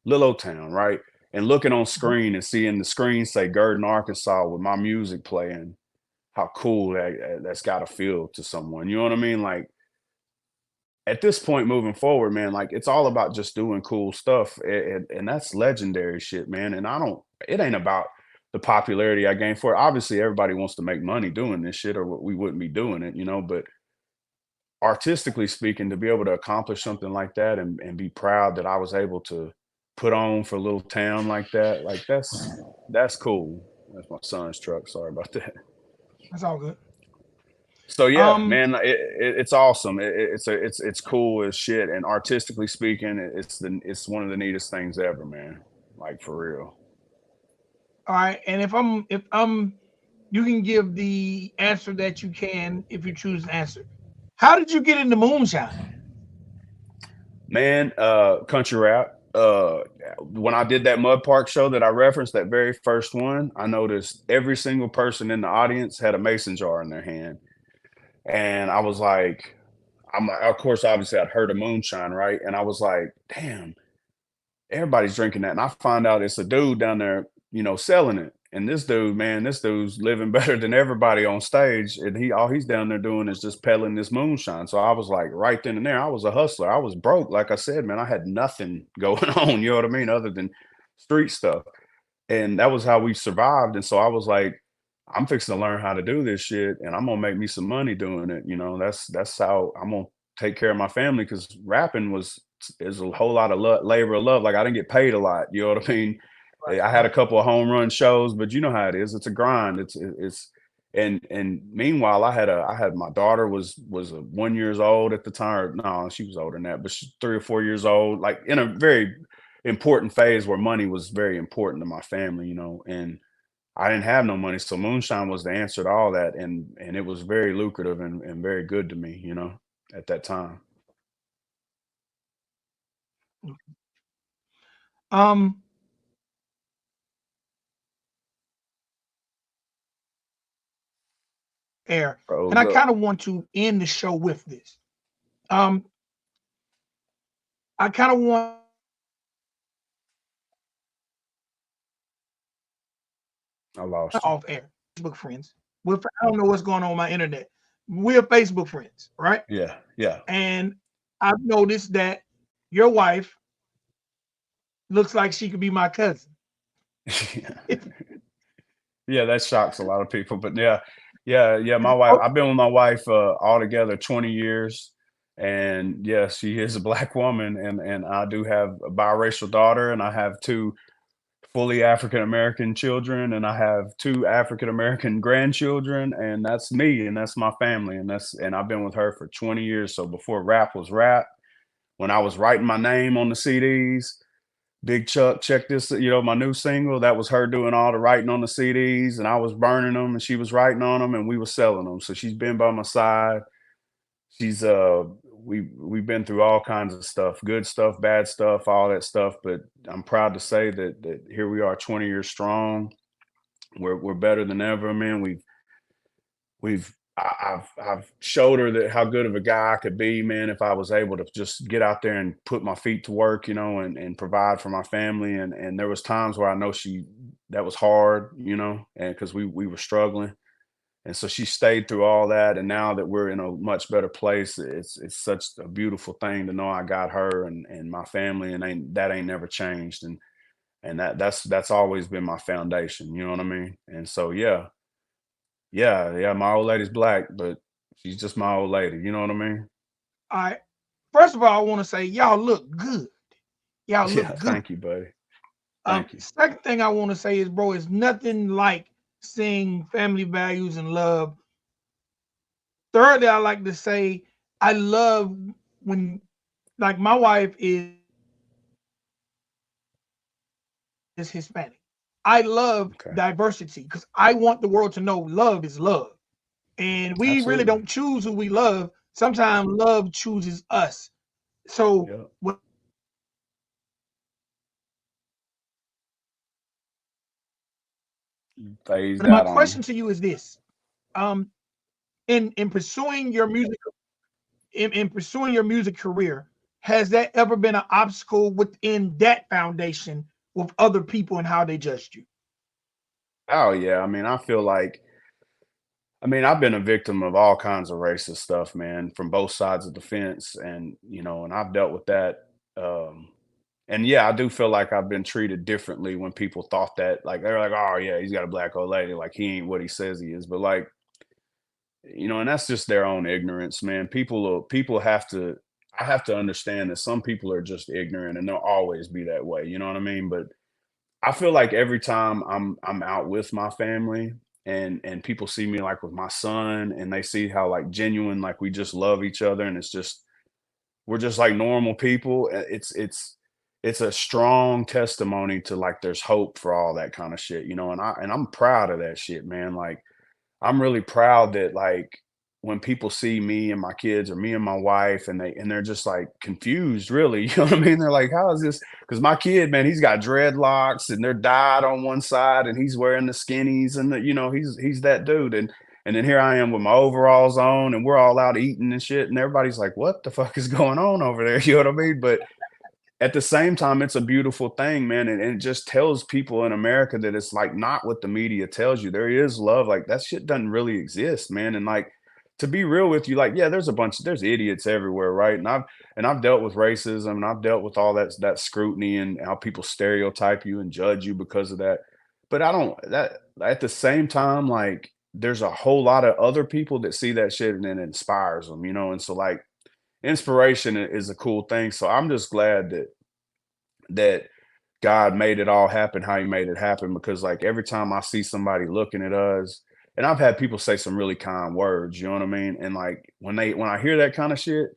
Speaker 2: little old town, right? And looking on screen and seeing the screen say Gurdon, Arkansas with my music playing. How cool that's got to feel to someone. You know what I mean? Like at this point moving forward, man, like it's all about just doing cool stuff, and that's legendary shit, man. And I don't. It ain't about the popularity I gained for it. Obviously, everybody wants to make money doing this shit, or we wouldn't be doing it, But artistically speaking, to be able to accomplish something like that and be proud that I was able to put on for a little town like that, like that's cool. That's my son's truck. Sorry about that.
Speaker 1: That's all good.
Speaker 2: So yeah,
Speaker 1: Um,
Speaker 2: man, it's awesome. It's cool as shit, and artistically speaking, it's one of the neatest things ever, man. Like for real.
Speaker 1: all right, and if I'm you can give the answer that you can if you choose to answer. How did you get into moonshine?
Speaker 2: Man, country rap. When I did that Mud Park show that I referenced, that very first one, I noticed every single person in the audience had a mason jar in their hand, and I was like, of course, obviously, I'd heard of moonshine, right? And I was like, damn, everybody's drinking that. And I find out it's a dude down there, selling it. And this dude, man, this dude's living better than everybody on stage. And all he's down there doing is just peddling this moonshine. So I was like, right then and there, I was a hustler. I was broke. Like I said, man, I had nothing going on, you know what I mean, other than street stuff. And that was how we survived. And so I was like, I'm fixing to learn how to do this shit and I'm gonna make me some money doing it. That's how I'm gonna take care of my family because rapping is a whole lot of labor of love. Like I didn't get paid a lot. You know what I mean? I had a
Speaker 1: Right.
Speaker 2: couple of home run shows, but you know how it is. It's a grind. It's and meanwhile, I had my daughter was 1 years old at the time. No, she was older than that, but she's 3 or 4 years old. Like in a very important phase where money was very important to my family. And I didn't have no money, so moonshine was the answer to all that, and it was very lucrative and very good to me, at that time.
Speaker 1: Um, air, and
Speaker 2: Froze
Speaker 1: I
Speaker 2: up.
Speaker 1: kind of want to end the show with this. Um, I kind of want
Speaker 2: I lost you.
Speaker 1: off air. Facebook friends. I don't know what's going on with my internet. We're Facebook friends, right?
Speaker 2: Yeah, yeah.
Speaker 1: And I've noticed that your wife looks like she could be my cousin.
Speaker 2: Yeah, that shocks a lot of people, but yeah, yeah, yeah, my wife I've been with my wife, altogether 20 years, and, yeah, she is a black woman, and I do have a biracial daughter, and I have 2 fully African American children, and I have 2 African American grandchildren, and that's me, and that's my family, and I've been with her for 20 years. So before rap was rap, when I was writing my name on the CDs, Big Chuk, check this, my new single, that was her doing all the writing on the CDs, and I was burning them, and she was writing on them, and we were selling them. So she's been by my side. She's we've been through all kinds of stuff, good stuff, bad stuff, all that stuff. But I'm proud to say that here we are, 20 years strong. We're better than ever, man. We've I've showed her that how good of a guy I could be, man, if I was able to just get out there and put my feet to work, you know, and provide for my family. And there was times where I know that was hard, you know, and because we were struggling. And so she stayed through all that. And now that we're in a much better place, it's such a beautiful thing to know I got her and my family, and ain't never changed. And that's always been my foundation, you know what I mean? And so yeah, my old lady's black, but she's just my old lady, you know what I mean?
Speaker 1: All right. First of all, I want to say y'all look good. Y'all
Speaker 2: Yeah,
Speaker 1: look good.
Speaker 2: thank you, buddy. Thank you.
Speaker 1: Second thing I want to say is, bro, it's nothing like seeing family values and love. Thirdly, I like to say I love when, like, my wife is Hispanic. I love diversity because I want the world to know
Speaker 2: Okay.
Speaker 1: love is love. And we really don't choose who we love.
Speaker 2: Absolutely.
Speaker 1: Sometimes love chooses us. So when I hear that,
Speaker 2: Yeah.
Speaker 1: I love it. My
Speaker 2: Phased
Speaker 1: question
Speaker 2: out
Speaker 1: to
Speaker 2: on
Speaker 1: you
Speaker 2: you.
Speaker 1: is this: um, in pursuing your music, in pursuing your music career, has that ever been an obstacle within that foundation with other people and how they judged you?
Speaker 2: Oh yeah. I mean, I've been a victim of all kinds of racist stuff, man, from both sides of the fence. And, you know, and I've dealt with that. Um, and yeah, I do feel like I've been treated differently when people thought that, like, they're like, oh yeah, he's got a black old lady. Like he ain't what he says he is. But like, you know, and that's just their own ignorance, man. People have to I have to understand that some people are just ignorant and they'll always be that way. You know what I mean? But I feel like every time I'm out with my family and people see me like with my son and they see how like genuine like we just love each other and it's just we're just like normal people. It's a strong testimony to like there's hope for all that kind of shit, you know, and I'm proud of that shit, man. Like I'm really proud that like when people see me and my kids or me and my wife and they're just like confused really, you know what I mean? They're like, how is this? Because my kid, man, he's got dreadlocks and they're dyed on one side and he's wearing the skinnies and the, you know, he's that dude. And then here I am with my overalls on and we're all out eating and shit. And everybody's like, what the fuck is going on over there? You know what I mean? But at the same time, it's a beautiful thing, man. And it just tells people in America that it's like not what the media tells you. There is love. Like that shit doesn't really exist, man. And like to be real with you, like, yeah, there's idiots everywhere, right? And I've dealt with racism and I've dealt with all that scrutiny and how people stereotype you and judge you because of that. But I don't that at the same time, like there's a whole lot of other people that see that shit and it inspires them, you know. And so like inspiration is a cool thing. So I'm just glad that God made it all happen how he made it happen because like every time I see somebody looking at us, and I've had people say some really kind words, you know what I mean? And like when I hear that kind of shit,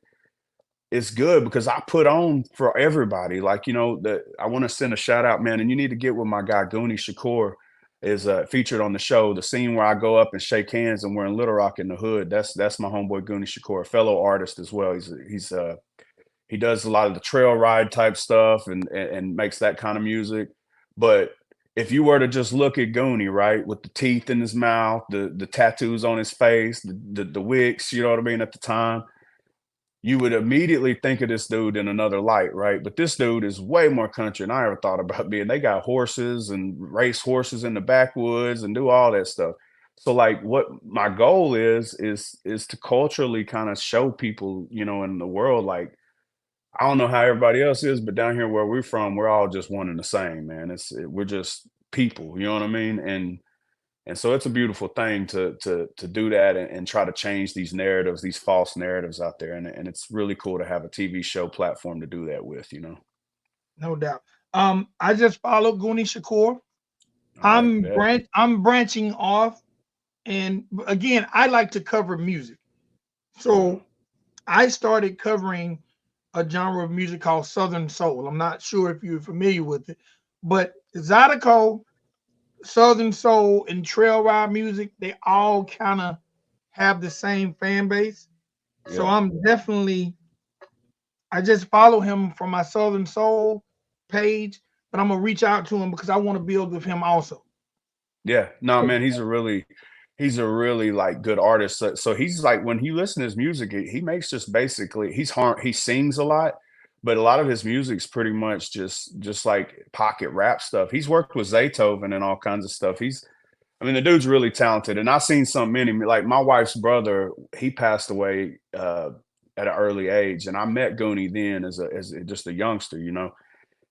Speaker 2: it's good because I put on for everybody. Like, you know, I want to send a shout out, man, and you need to get with my guy Goonie Shakur is featured on the show. The scene where I go up and shake hands and we're in Little Rock in the hood. That's my homeboy Goonie Shakur, a fellow artist as well. He does a lot of the trail ride type stuff and makes that kind of music. But if you were to just look at Goonie, right, with the teeth in his mouth, the tattoos on his face, the wigs, you know what I mean, at the time, you would immediately think of this dude in another light, right? But this dude is way more country than I ever thought about being. They got horses and race horses in the backwoods and do all that stuff. So like what my goal is to culturally kind of show people, you know, in the world, like I don't know how everybody else is, but down here where we're from, we're all just one and the same, man. We're just people, you know what I mean? And so it's a beautiful thing to do that and try to change these narratives, these false narratives out there. And it's really cool to have a TV show platform to do that with, you know.
Speaker 1: No doubt. I just followed Goonie Shakur.
Speaker 2: All right, bet.
Speaker 1: I'm branching off, and again, I like to cover music.
Speaker 2: Yeah.
Speaker 1: So I started covering a genre of music called Southern Soul. I'm not sure if you're familiar with it, but Zydeco, Southern Soul, and trail ride music, they all kind of have the same fan base. So
Speaker 2: Yeah.
Speaker 1: I'm definitely, I just follow him from my Southern Soul page, but I'm gonna reach out to him because I want to build with him also.
Speaker 2: Yeah. No,
Speaker 1: So
Speaker 2: man, he's a really like good artist. So he's like when you listen to his music, he makes just basically he sings a lot, but a lot of his music's pretty much just like pocket rap stuff. He's worked with Zaytoven and all kinds of stuff. I mean, the dude's really talented, and I've seen something in him. Like my wife's brother, he passed away at an early age, and I met Goonie then just a youngster, you know.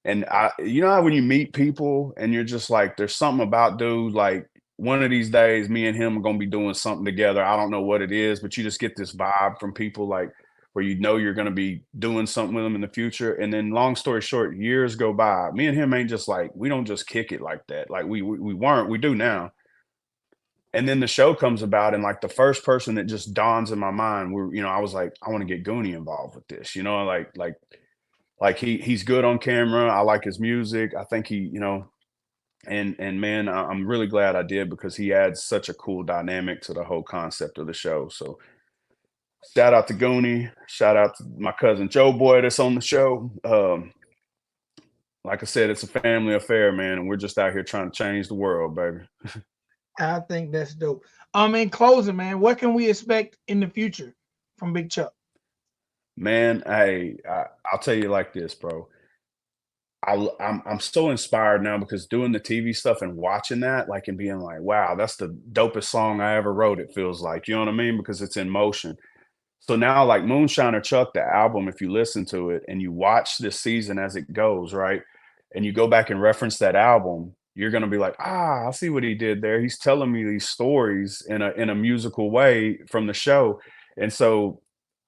Speaker 2: And you know how when you meet people and you're just like, there's something about dude, like one of these days, me and him are gonna be doing something together. I don't know what it is, but you just get this vibe from people like where you know you're gonna be doing something with them in the future. And then long story short, years go by. Me and him ain't just like we don't just kick it like that. Like we weren't, we do now. And then the show comes about, and like the first person that just dawns in my mind, I was like, I want to get Goonie involved with this, like he's good on camera. I like his music. I think and man, I'm really glad I did because he adds such a cool dynamic to the whole concept of the show. So shout out to Goonie, shout out to my cousin Joe Boy that's on the show. Like I said, it's a family affair, man, and we're just out here trying to change the world, baby.
Speaker 1: I think that's dope. In closing, man, what can we expect in the future from Big Chuk?
Speaker 2: Man, I'll tell you like this, bro. I'm so inspired now because doing the TV stuff and watching that, like, and being like, wow, that's the dopest song I ever wrote. It feels like, you know what I mean? Because it's in motion. So now, like Moonshine or Chuck, the album, if you listen to it and you watch this season as it goes, right, and you go back and reference that album, you're gonna be like, I see what he did there. He's telling me these stories in a musical way from the show, and so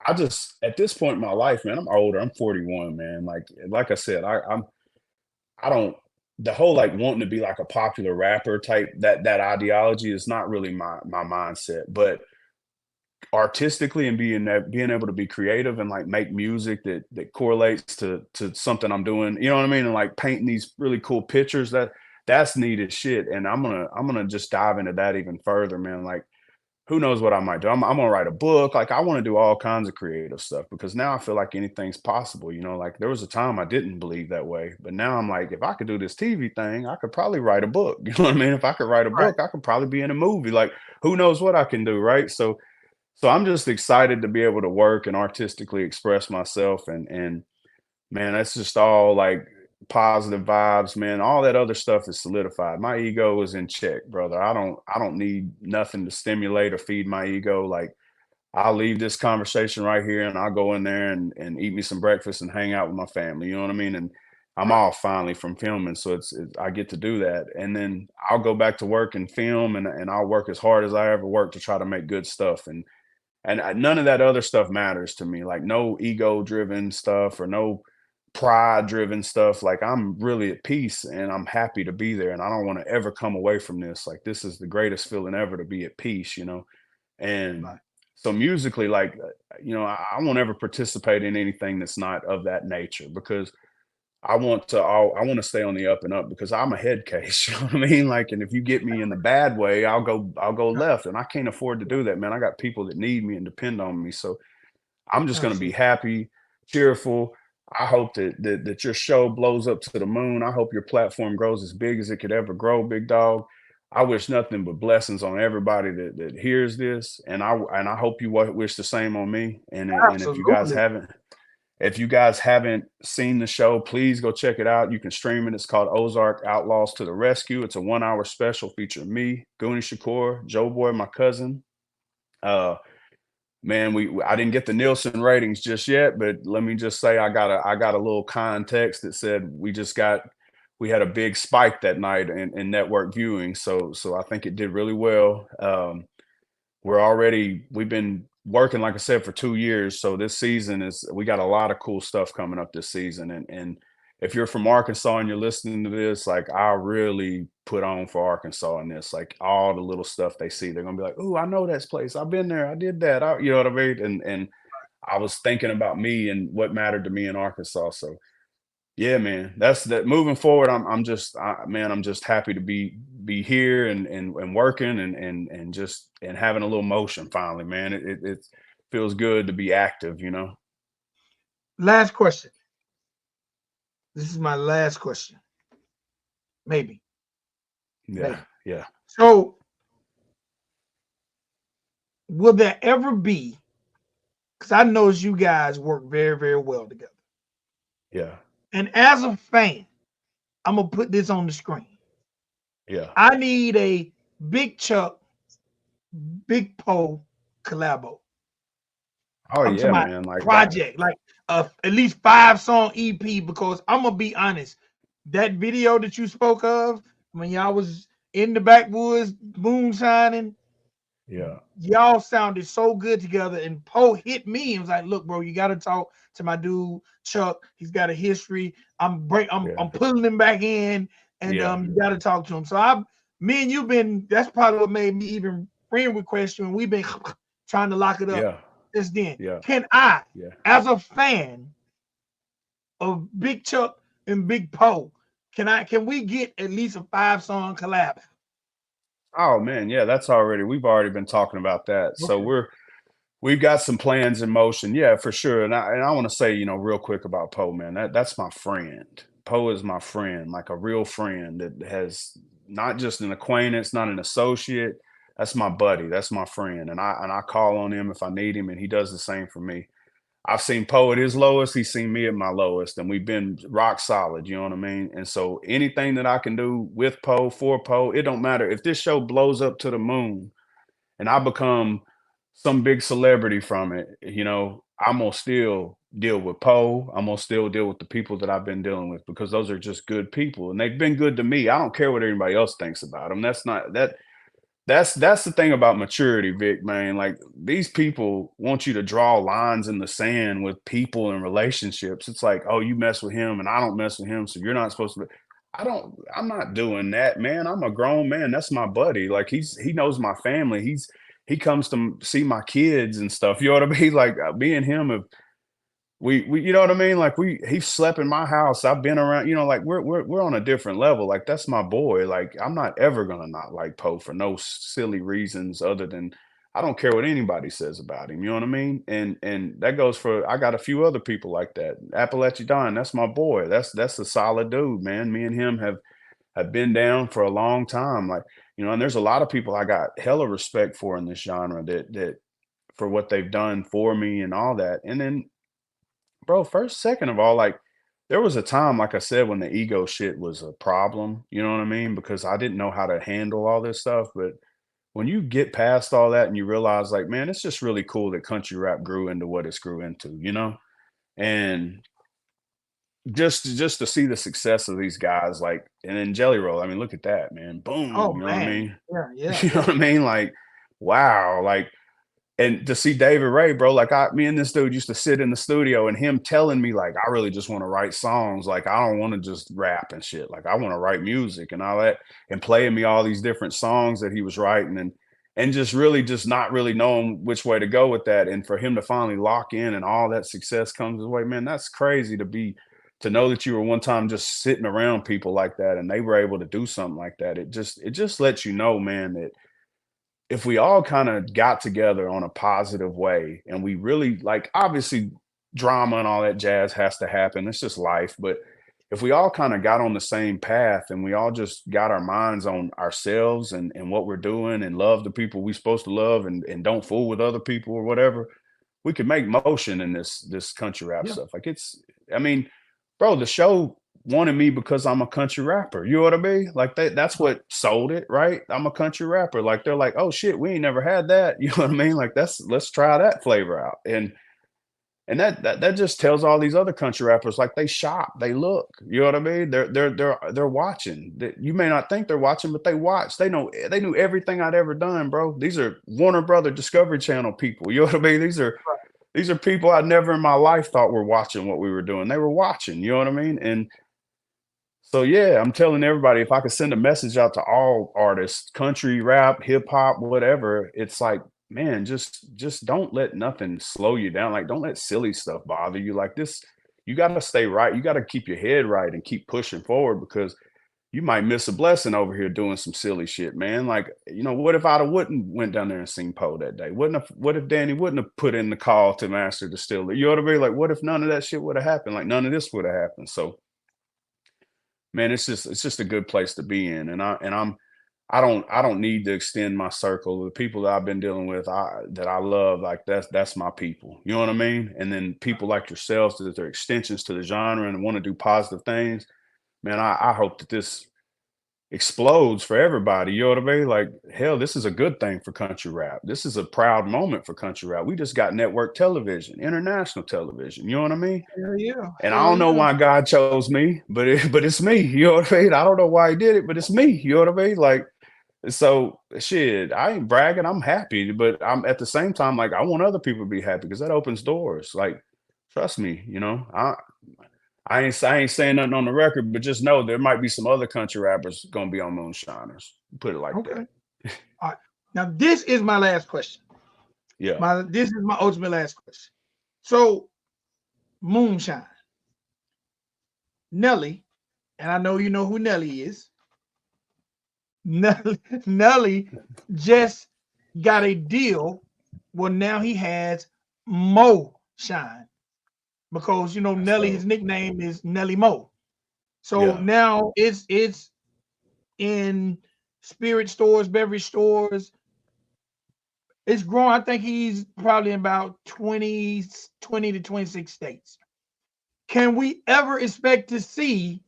Speaker 2: I just at this point in my life, man, I'm older. I'm 41, man. Like I said, I don't the whole like wanting to be like a popular rapper type that ideology is not really my mindset, but artistically and being able to be creative and like make music that correlates to something I'm doing, you know what I mean? And like painting these really cool pictures that's neat as shit. And I'm gonna just dive into that even further, man. Like who knows what I might do? I'm gonna write a book. Like I want to do all kinds of creative stuff because now I feel like anything's possible. You know, like there was a time I didn't believe that way, but now I'm like, if I could do this TV thing, I could probably write a book. You know what I mean? If I could write a
Speaker 1: Right.
Speaker 2: book, I could probably be in a movie. Like who knows what I can do, right? So I'm just excited to be able to work and artistically express myself and man, that's just all like positive vibes, man. All that other stuff is solidified. My ego is in check, brother. I don't need nothing to stimulate or feed my ego. Like I'll leave this conversation right here and I'll go in there and eat me some breakfast and hang out with my family. You know what I mean? And I'm
Speaker 1: Right.
Speaker 2: off finally from filming, so I get to do that. And then I'll go back to work and film and I'll work as hard as I ever work to try to make good stuff. And none of that other stuff matters to me, like no ego driven stuff or no pride driven stuff. Like I'm really at peace and I'm happy to be there and I don't want to ever come away from this. Like this is the greatest feeling ever to be at peace, you know. And
Speaker 1: Right.
Speaker 2: so musically, like I won't ever participate in anything that's not of that nature because I want to stay on the up and up because I'm a head case. You know what I mean? Like, and if you get me in the bad way, I'll go
Speaker 1: Right.
Speaker 2: left, and I can't afford to do that, man. I got people that need me and depend on me, so I'm just gonna be
Speaker 1: Absolutely.
Speaker 2: happy, cheerful. I hope that your show blows up to the moon. I hope your platform grows as big as it could ever grow, big dog. I wish nothing but blessings on everybody that hears this, and I hope you wish the same on me. And
Speaker 1: Absolutely.
Speaker 2: if you guys haven't seen the show, please go check it out. You can stream it. It's called Ozark Outlaws to the Rescue. It's a 1 hour special featuring me, Goonie Shakur, Joe Boy, my cousin. Uh, man, I didn't get the Nielsen ratings just yet, but let me just say I got a little context that said we had a big spike that night in network viewing. So I think it did really well. We've been working, like I said, for 2 years. So this season we got a lot of cool stuff coming up this season. And if you're from Arkansas and you're listening to this, like I really put on for Arkansas in this, like all the little stuff they see, they're gonna be like, "Oh, I know that place. I've been there. I did that." You know what I mean? And I was thinking about me and what mattered to me in Arkansas. So yeah, man. That's that. Moving forward, man, I'm just happy to be here and working and just and having a little motion finally, man. It feels good to be active, you know.
Speaker 1: Last question. This is my last question. Maybe.
Speaker 2: Yeah,
Speaker 1: Maybe.
Speaker 2: yeah.
Speaker 1: So will there ever be? Because I know you guys work very, very well together.
Speaker 2: Yeah.
Speaker 1: And as a fan, I'm gonna put this on the screen.
Speaker 2: Yeah.
Speaker 1: I need a Big Chuck, Big Poe collabo.
Speaker 2: Oh
Speaker 1: I'm talking
Speaker 2: yeah,
Speaker 1: about
Speaker 2: man. Like that.
Speaker 1: project, like at least 5 song EP. Because I'm gonna be honest, that video that you spoke of when y'all was in the backwoods moonshining,
Speaker 2: Yeah.
Speaker 1: y'all sounded so good together. And Poe hit me and was like, "Look, bro, you got to talk to my dude Chuck. He's got a history.
Speaker 2: Yeah.
Speaker 1: I'm pulling him back in, and
Speaker 2: Yeah.
Speaker 1: you got to talk to him." So me and you been. That's probably what made me even friend request you, and we've been trying to lock it up
Speaker 2: Yeah.
Speaker 1: since then.
Speaker 2: Yeah.
Speaker 1: Can I,
Speaker 2: Yeah.
Speaker 1: as a fan of Big Chuck and Big Poe, can we get at least a 5 song collab?
Speaker 2: Oh man, yeah, we've already been talking about that. So
Speaker 1: Okay.
Speaker 2: we've got some plans in motion. Yeah, for sure. And I want to say, real quick about Poe, man. That's my friend. Poe is my friend, like a real friend that has not just an acquaintance, not an associate. That's my buddy. That's my friend. And I call on him if I need him, and he does the same for me. I've seen Poe at his lowest. He's seen me at my lowest, and we've been rock solid. You know what I mean? And so anything that I can do with Poe, for Poe, it don't matter if this show blows up to the moon and I become some big celebrity from it. I'm gonna still deal with Poe. I'm gonna still deal with the people that I've been dealing with because those are just good people, and they've been good to me. I don't care what anybody else thinks about them. That's not that that's the thing about maturity, Vic, man. Like these people want you to draw lines in the sand with people and relationships. It's like, oh, you mess with him and I don't mess with him, so you're not supposed to. I'm not doing that, man. I'm a grown man. That's my buddy. Like he knows my family. He comes to see my kids and stuff. You know what I mean? Like me and him have we you know what I mean? Like he slept in my house. I've been around, like we're on a different level. Like that's my boy. Like I'm not ever gonna not like Poe for no silly reasons other than I don't care what anybody says about him. You know what I mean? And that goes for I got a few other people like that. Appalachia Don, that's my boy. That's a solid dude, man. Me and him have been down for a long time. Like, and there's a lot of people I got hella respect for in this genre that for what they've done for me and all that. And then bro, first, second of all, like there was a time, like I said, when the ego shit was a problem. You know what I mean? Because I didn't know how to handle all this stuff. But when you get past all that and you realize, like, man, it's just really cool that country rap grew into what it's grew into. And just to see the success of these guys, like, and then Jelly Roll, I mean, look at that, man.
Speaker 1: Oh
Speaker 2: Boom. You know what I
Speaker 1: man,
Speaker 2: mean?
Speaker 1: yeah, yeah,
Speaker 2: You know
Speaker 1: yeah.
Speaker 2: what I mean? Like, wow. Like, and to see David Ray, bro, like me and this dude used to sit in the studio and him telling me like, I really just want to write songs. Like, I don't want to just rap and shit. Like, I want to write music and all that, and playing me all these different songs that he was writing and just really just not really knowing which way to go with that. And for him to finally lock in and all that success comes his way, man, that's crazy to know that you were one time just sitting around people like that and they were able to do something like that. It just lets you know, man, that if we all kind of got together on a positive way and we really like obviously drama and all that jazz has to happen, it's just life, but if we all kind of got on the same path and we all just got our minds on ourselves and what we're doing and love the people we supposed to love and don't fool with other people or whatever, we could make motion in this country rap
Speaker 1: Yeah.
Speaker 2: stuff. Like I mean, bro, the show wanted me because I'm a country rapper. You know what I mean? Like that's what sold it, right? I'm a country rapper. Like they're like, oh shit, we ain't never had that. You know what I mean? Like let's try that flavor out. And that just tells all these other country rappers like they shop, they look. You know what I mean? They're watching. You may not think they're watching, but they watch. They knew everything I'd ever done, bro. These are Warner Brother Discovery Channel people. You know what I mean? These are people I never in my life thought were watching what we were doing. They were watching, you know what I mean? And so yeah, I'm telling everybody if I could send a message out to all artists, country, rap, hip hop, whatever, it's like, man, just don't let nothing slow you down. Like don't let silly stuff bother you. Like this, you got to stay right. You got to keep your head right and keep pushing forward because you might miss a blessing over here doing some silly shit, man. Like, what if I'd have wouldn't went down there and seen Poe that day? What if Danny wouldn't have put in the call to Master Distiller? You know what I mean? Like, what if none of that shit would have happened? Like none of this would have happened. So man, it's just a good place to be in. And I'm I don't need to extend my circle. The people that I've been dealing with, that I love, like that's my people. You know what I mean? And then people like yourselves that are extensions to the genre and want to do positive things. Man, I hope that this explodes for everybody. You know what I mean? Like, hell, this is a good thing for country rap. This is a proud moment for country rap. We just got network television, international television. You know what I mean?
Speaker 1: Hell yeah.
Speaker 2: And I
Speaker 1: Hell
Speaker 2: don't know
Speaker 1: yeah.
Speaker 2: why God chose me, but it's me. You know what I mean? I don't know why He did it, but it's me. You know what I mean? Like, so shit, I ain't bragging. I'm happy, but I'm at the same time like I want other people to be happy because that opens doors. Like, trust me, I ain't saying nothing on the record, but just know there might be some other country rappers gonna be on Moonshiners. Put it like that.
Speaker 1: Okay. All right. Now this is my last question.
Speaker 2: Yeah.
Speaker 1: This is my ultimate last question. So Moonshine, Nelly, and I know you know who Nelly is. Nelly just got a deal. Well, now he has Mo Shine because
Speaker 2: That's
Speaker 1: Nelly, his
Speaker 2: dope.
Speaker 1: nickname is Nelly Mo. So
Speaker 2: Yeah.
Speaker 1: now it's in spirit stores, beverage stores. It's growing. I think he's probably in about 20 to 26 states. Can we ever expect to see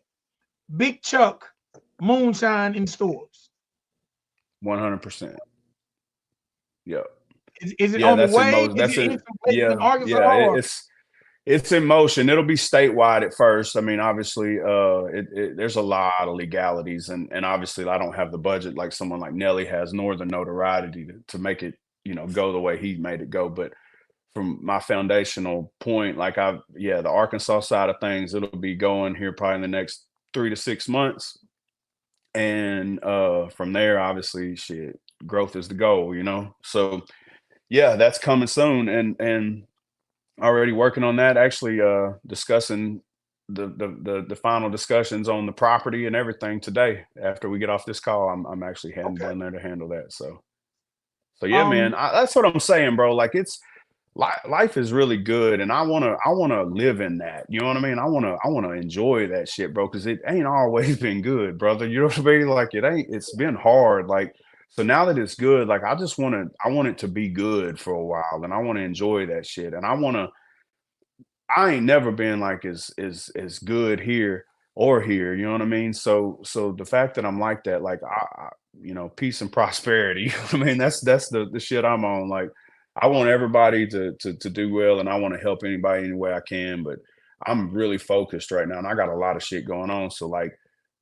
Speaker 1: Big Chuck Moonshine in stores?
Speaker 2: 100%. Yeah.
Speaker 1: Is it
Speaker 2: Yeah,
Speaker 1: on the
Speaker 2: that's in
Speaker 1: way?
Speaker 2: motion.
Speaker 1: Is
Speaker 2: That's
Speaker 1: it in
Speaker 2: in
Speaker 1: some places in
Speaker 2: yeah,
Speaker 1: Arkansas
Speaker 2: yeah.
Speaker 1: or
Speaker 2: It's in motion. It'll be statewide at first. I mean, obviously, there's a lot of legalities, and obviously, I don't have the budget like someone like Nelly has, nor the notoriety to make it, go the way he made it go. But from my foundational point, like the Arkansas side of things, it'll be going here probably in the next 3 to 6 months, and from there, obviously, shit, growth is the goal. So yeah, that's coming soon, and already working on that. Actually, discussing the final discussions on the property and everything today. After we get off this call, I'm actually heading
Speaker 1: okay?
Speaker 2: down there to handle that. So yeah, man,
Speaker 1: Um,
Speaker 2: that's what I'm saying, bro. Like life is really good, and I wanna live in that. You know what I mean? I wanna enjoy that shit, bro, because it ain't always been good, brother. You know what I mean? Like it ain't. It's been hard. Like so now that it's good, like I want it to be good for a while, and I want to enjoy that shit, and I ain't never been like as good here or here, you know what I mean? So the fact that I'm like that, like peace and prosperity, you know what I mean? That's the shit I'm on. Like I want everybody to do well and I want to help anybody any way I can, but I'm really focused right now and I got a lot of shit going on. So like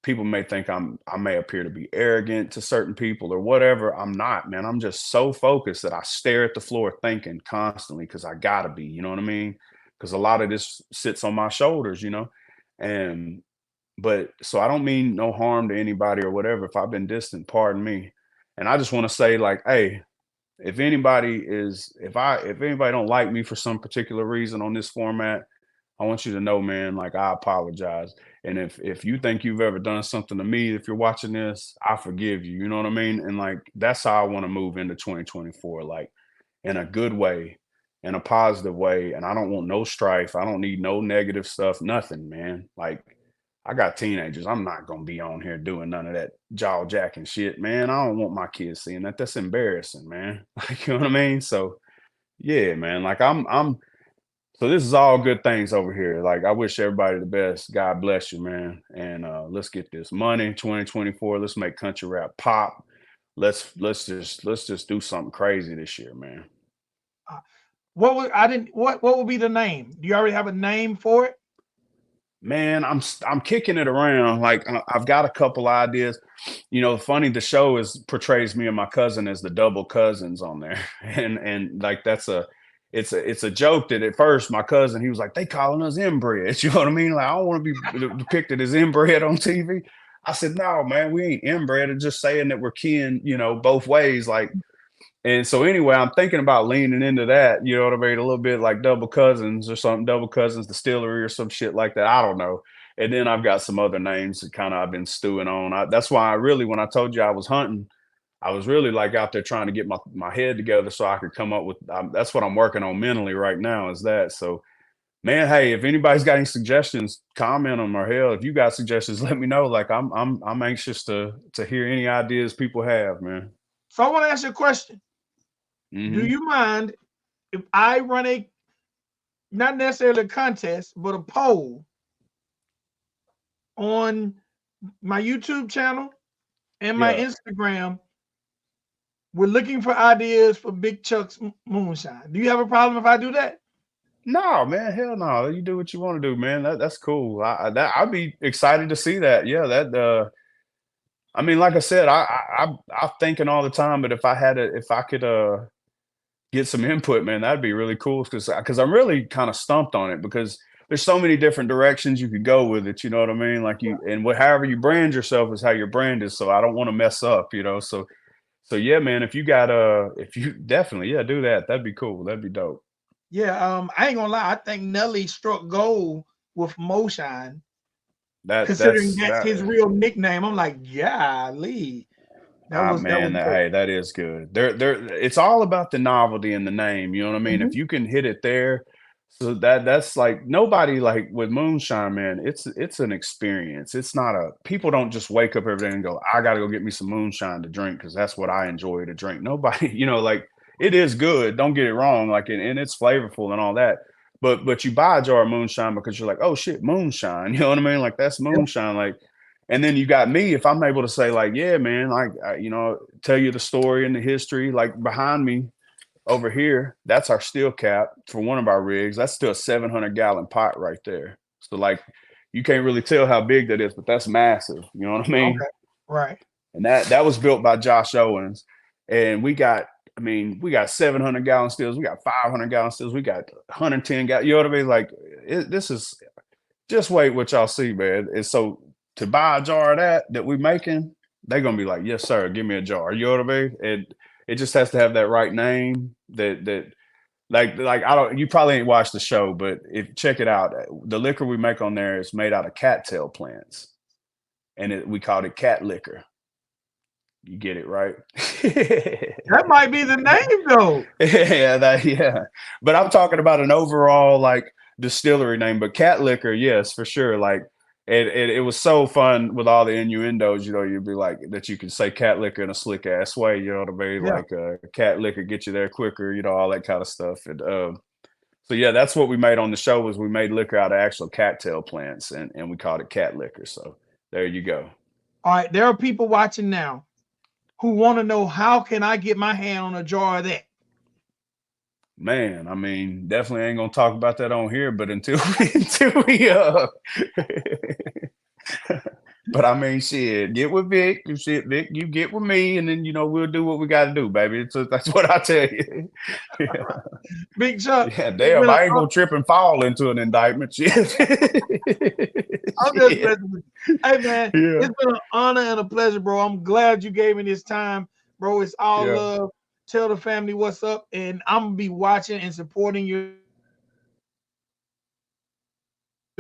Speaker 2: people may think I may appear to be arrogant to certain people or whatever. I'm not, man. I'm just so focused that I stare at the floor thinking constantly because I gotta be, you know what I mean? Because a lot of this sits on my shoulders, and but so I don't mean no harm to anybody or whatever. If I've been distant, pardon me. And I just want to say, like, hey, if anybody don't like me for some particular reason on this format, I want you to know, man, like I apologize. And if you think you've ever done something to me, if you're watching this, I forgive you. You know what I mean? And like that's how I want to move into 2024. Like in a good way, in a positive way. And I don't want no strife. I don't need no negative stuff, nothing, man. Like, I got teenagers. I'm not gonna be on here doing none of that jaw jacking shit, man. I don't want my kids seeing that. That's embarrassing, man. Like, you know what I mean? So yeah, man. Like I'm so this is all good things over here. Like I wish everybody the best. God bless you, man. And let's get this money 2024. Let's make country rap pop. Let's just do something crazy this year, man.
Speaker 1: uh, what would I didn't what would be the name? Do you already have a name for it?
Speaker 2: Man, I'm kicking it around. Like I've got a couple ideas. Funny the show is portrays me and my cousin as the double cousins on there, and like it's a joke that at first my cousin he was like they calling us inbred. You know what I mean? Like I don't want to be depicted as inbred on TV. I said no, man, we ain't inbred. It's just saying that we're kin, both ways. Like and so anyway, I'm thinking about leaning into that, you know what I mean? A little bit like double cousins or something, double cousins distillery or some shit like that. I don't know. And then I've got some other names that kind of I've been stewing on. That's why I really, when I told you I was hunting, I was really like out there trying to get my head together so I could come up with. That's what I'm working on mentally right now. Is that so? Man, hey, if anybody's got any suggestions, comment them, or hell, if you got suggestions, let me know. Like I'm anxious to hear any ideas people have, man.
Speaker 1: So I want to ask you a question. Do
Speaker 2: Hmm.
Speaker 1: you mind if I run a not necessarily a contest, but a poll on my YouTube channel and my
Speaker 2: Yeah.
Speaker 1: Instagram? We're looking for ideas for Big Chuk's moonshine. Do you have a problem if I do that?
Speaker 2: No, man, hell no. You do what you want to do, man. That's cool. I'd be excited to see that. Yeah, that I mean, like I said, I'm thinking all the time, but if I could get some input, man, that'd be really cool because I'm really kind of stumped on it because there's so many different directions you could go with it. You know what I mean? Like you and however you brand yourself is how your brand is. So I don't want to mess up, you know. So yeah, man, if you definitely, yeah, do that. That'd be cool. That'd be dope.
Speaker 1: Yeah, I ain't gonna lie. I think Nelly struck gold with Moonshine, considering that's
Speaker 2: That
Speaker 1: his real nickname. I'm like, yeah, Lee. That
Speaker 2: man,
Speaker 1: was great.
Speaker 2: that is good. It's all about the novelty in the name, you know what I mean? If
Speaker 1: Mhm.
Speaker 2: you can hit it there, so that's like nobody like with Moonshine, man, it's an experience. It's not a people don't just wake up every day and go, I gotta go get me some moonshine to drink because that's what I enjoy to drink. Nobody, you know, like it is good, don't get it wrong, like and it's flavorful and all that. But you buy a jar of moonshine because you're like, oh shit, moonshine. You know what I mean? Like that's
Speaker 1: Yep.
Speaker 2: moonshine. Like and then you got me, if I'm able to say, like, yeah, man, like, you know, tell you the story and the history, like behind me over here, that's our steel cap for one of our rigs. That's still a 700-gallon pot right there. So, like, you can't really tell how big that is, but that's massive. You know what I mean?
Speaker 1: Okay. Right.
Speaker 2: And that was built by Josh Owens. And I mean, we got 700-gallon steels, we got 500-gallon steels, we got 110 gallon. You know what I mean? Like, this is just wait what y'all see, man. And so to buy a jar of that we making, they're gonna be like, yes, sir, give me a jar. You know what I mean? And it just has to have that right name. That like I don't. You probably ain't watched the show, but if check it out, the liquor we make on there is made out of cattail plants, and we called it cat liquor. You get it right.
Speaker 1: That might be the name though.
Speaker 2: Yeah. But I'm talking about an overall like distillery name, but cat liquor, yes, for sure. Like it was so fun with all the innuendos, you know, you'd be like that you could say cat liquor in a slick ass way, you know what I mean?
Speaker 1: Yeah.
Speaker 2: Like cat liquor get you there quicker, you know, all that kind of stuff. And so yeah, that's what we made on the show was we made liquor out of actual cattail plants and we called it cat liquor. So there you go.
Speaker 1: All right. There are people watching now who want to know how can I get my hand on a jar of that.
Speaker 2: Man, I mean, definitely ain't gonna talk about that on here, but until until we but I mean shit, get with Vic, you shit, Vic, you get with me, and then you know we'll do what we gotta do, baby. So that's what I tell you. Yeah,
Speaker 1: Big Chuck,
Speaker 2: yeah,
Speaker 1: it's
Speaker 2: damn,
Speaker 1: been a,
Speaker 2: I ain't gonna trip and fall into an indictment. Shit.
Speaker 1: I'm just
Speaker 2: Shit.
Speaker 1: messing with you. Hey man,
Speaker 2: Yeah,
Speaker 1: it's been an honor and a pleasure, bro. I'm glad you gave me this time, bro. It's all
Speaker 2: yeah.
Speaker 1: love. Tell the family what's up, and I'm gonna be watching and supporting your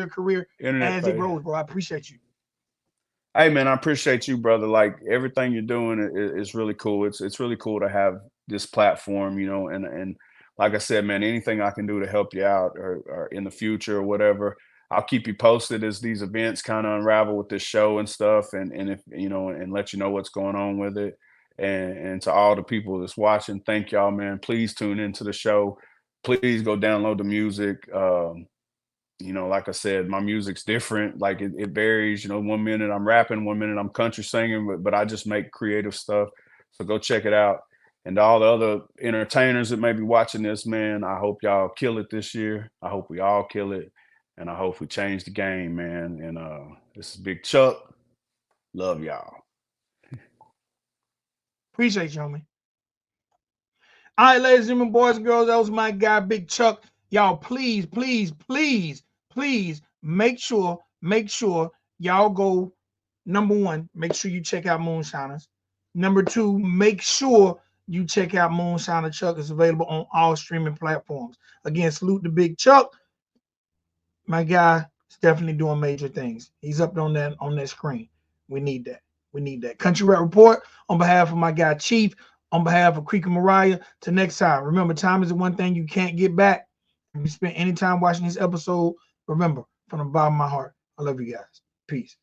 Speaker 1: career as it grows, bro. I appreciate you.
Speaker 2: Internet pay. Hey man, I appreciate you, brother. Like everything you're doing is really cool. It's really cool to have this platform, you know, and like I said, man, anything I can do to help you out or in the future or whatever, I'll keep you posted as these events kind of unravel with this show and stuff, and if you know, and let you know what's going on with it. And to all the people that's watching, thank y'all, man. Please tune into the show. Please go download the music. You know, like I said, my music's different. Like it varies. You know, 1 minute I'm rapping, 1 minute I'm country singing, but I just make creative stuff. So go check it out. And to all the other entertainers that may be watching this, man, I hope y'all kill it this year. I hope we all kill it. And I hope we change the game, man. And this is Big Chuck. Love y'all.
Speaker 1: Appreciate you, homie. All right, ladies and gentlemen, boys and girls, that was my guy, Big Chuck. Y'all, please, please, please, please make sure y'all go. Number one, make sure you check out Moonshiners. Number two, make sure you check out Moonshiner Chuck. It's available on all streaming platforms. Again, salute to Big Chuck. My guy is definitely doing major things. He's up on that screen. We need that. We need that. Country Rap Report on behalf of my guy Chief, on behalf of Creek and Mariah. Till next time. Remember, time is the one thing you can't get back. If you spent any time watching this episode, remember, from the bottom of my heart, I love you guys. Peace.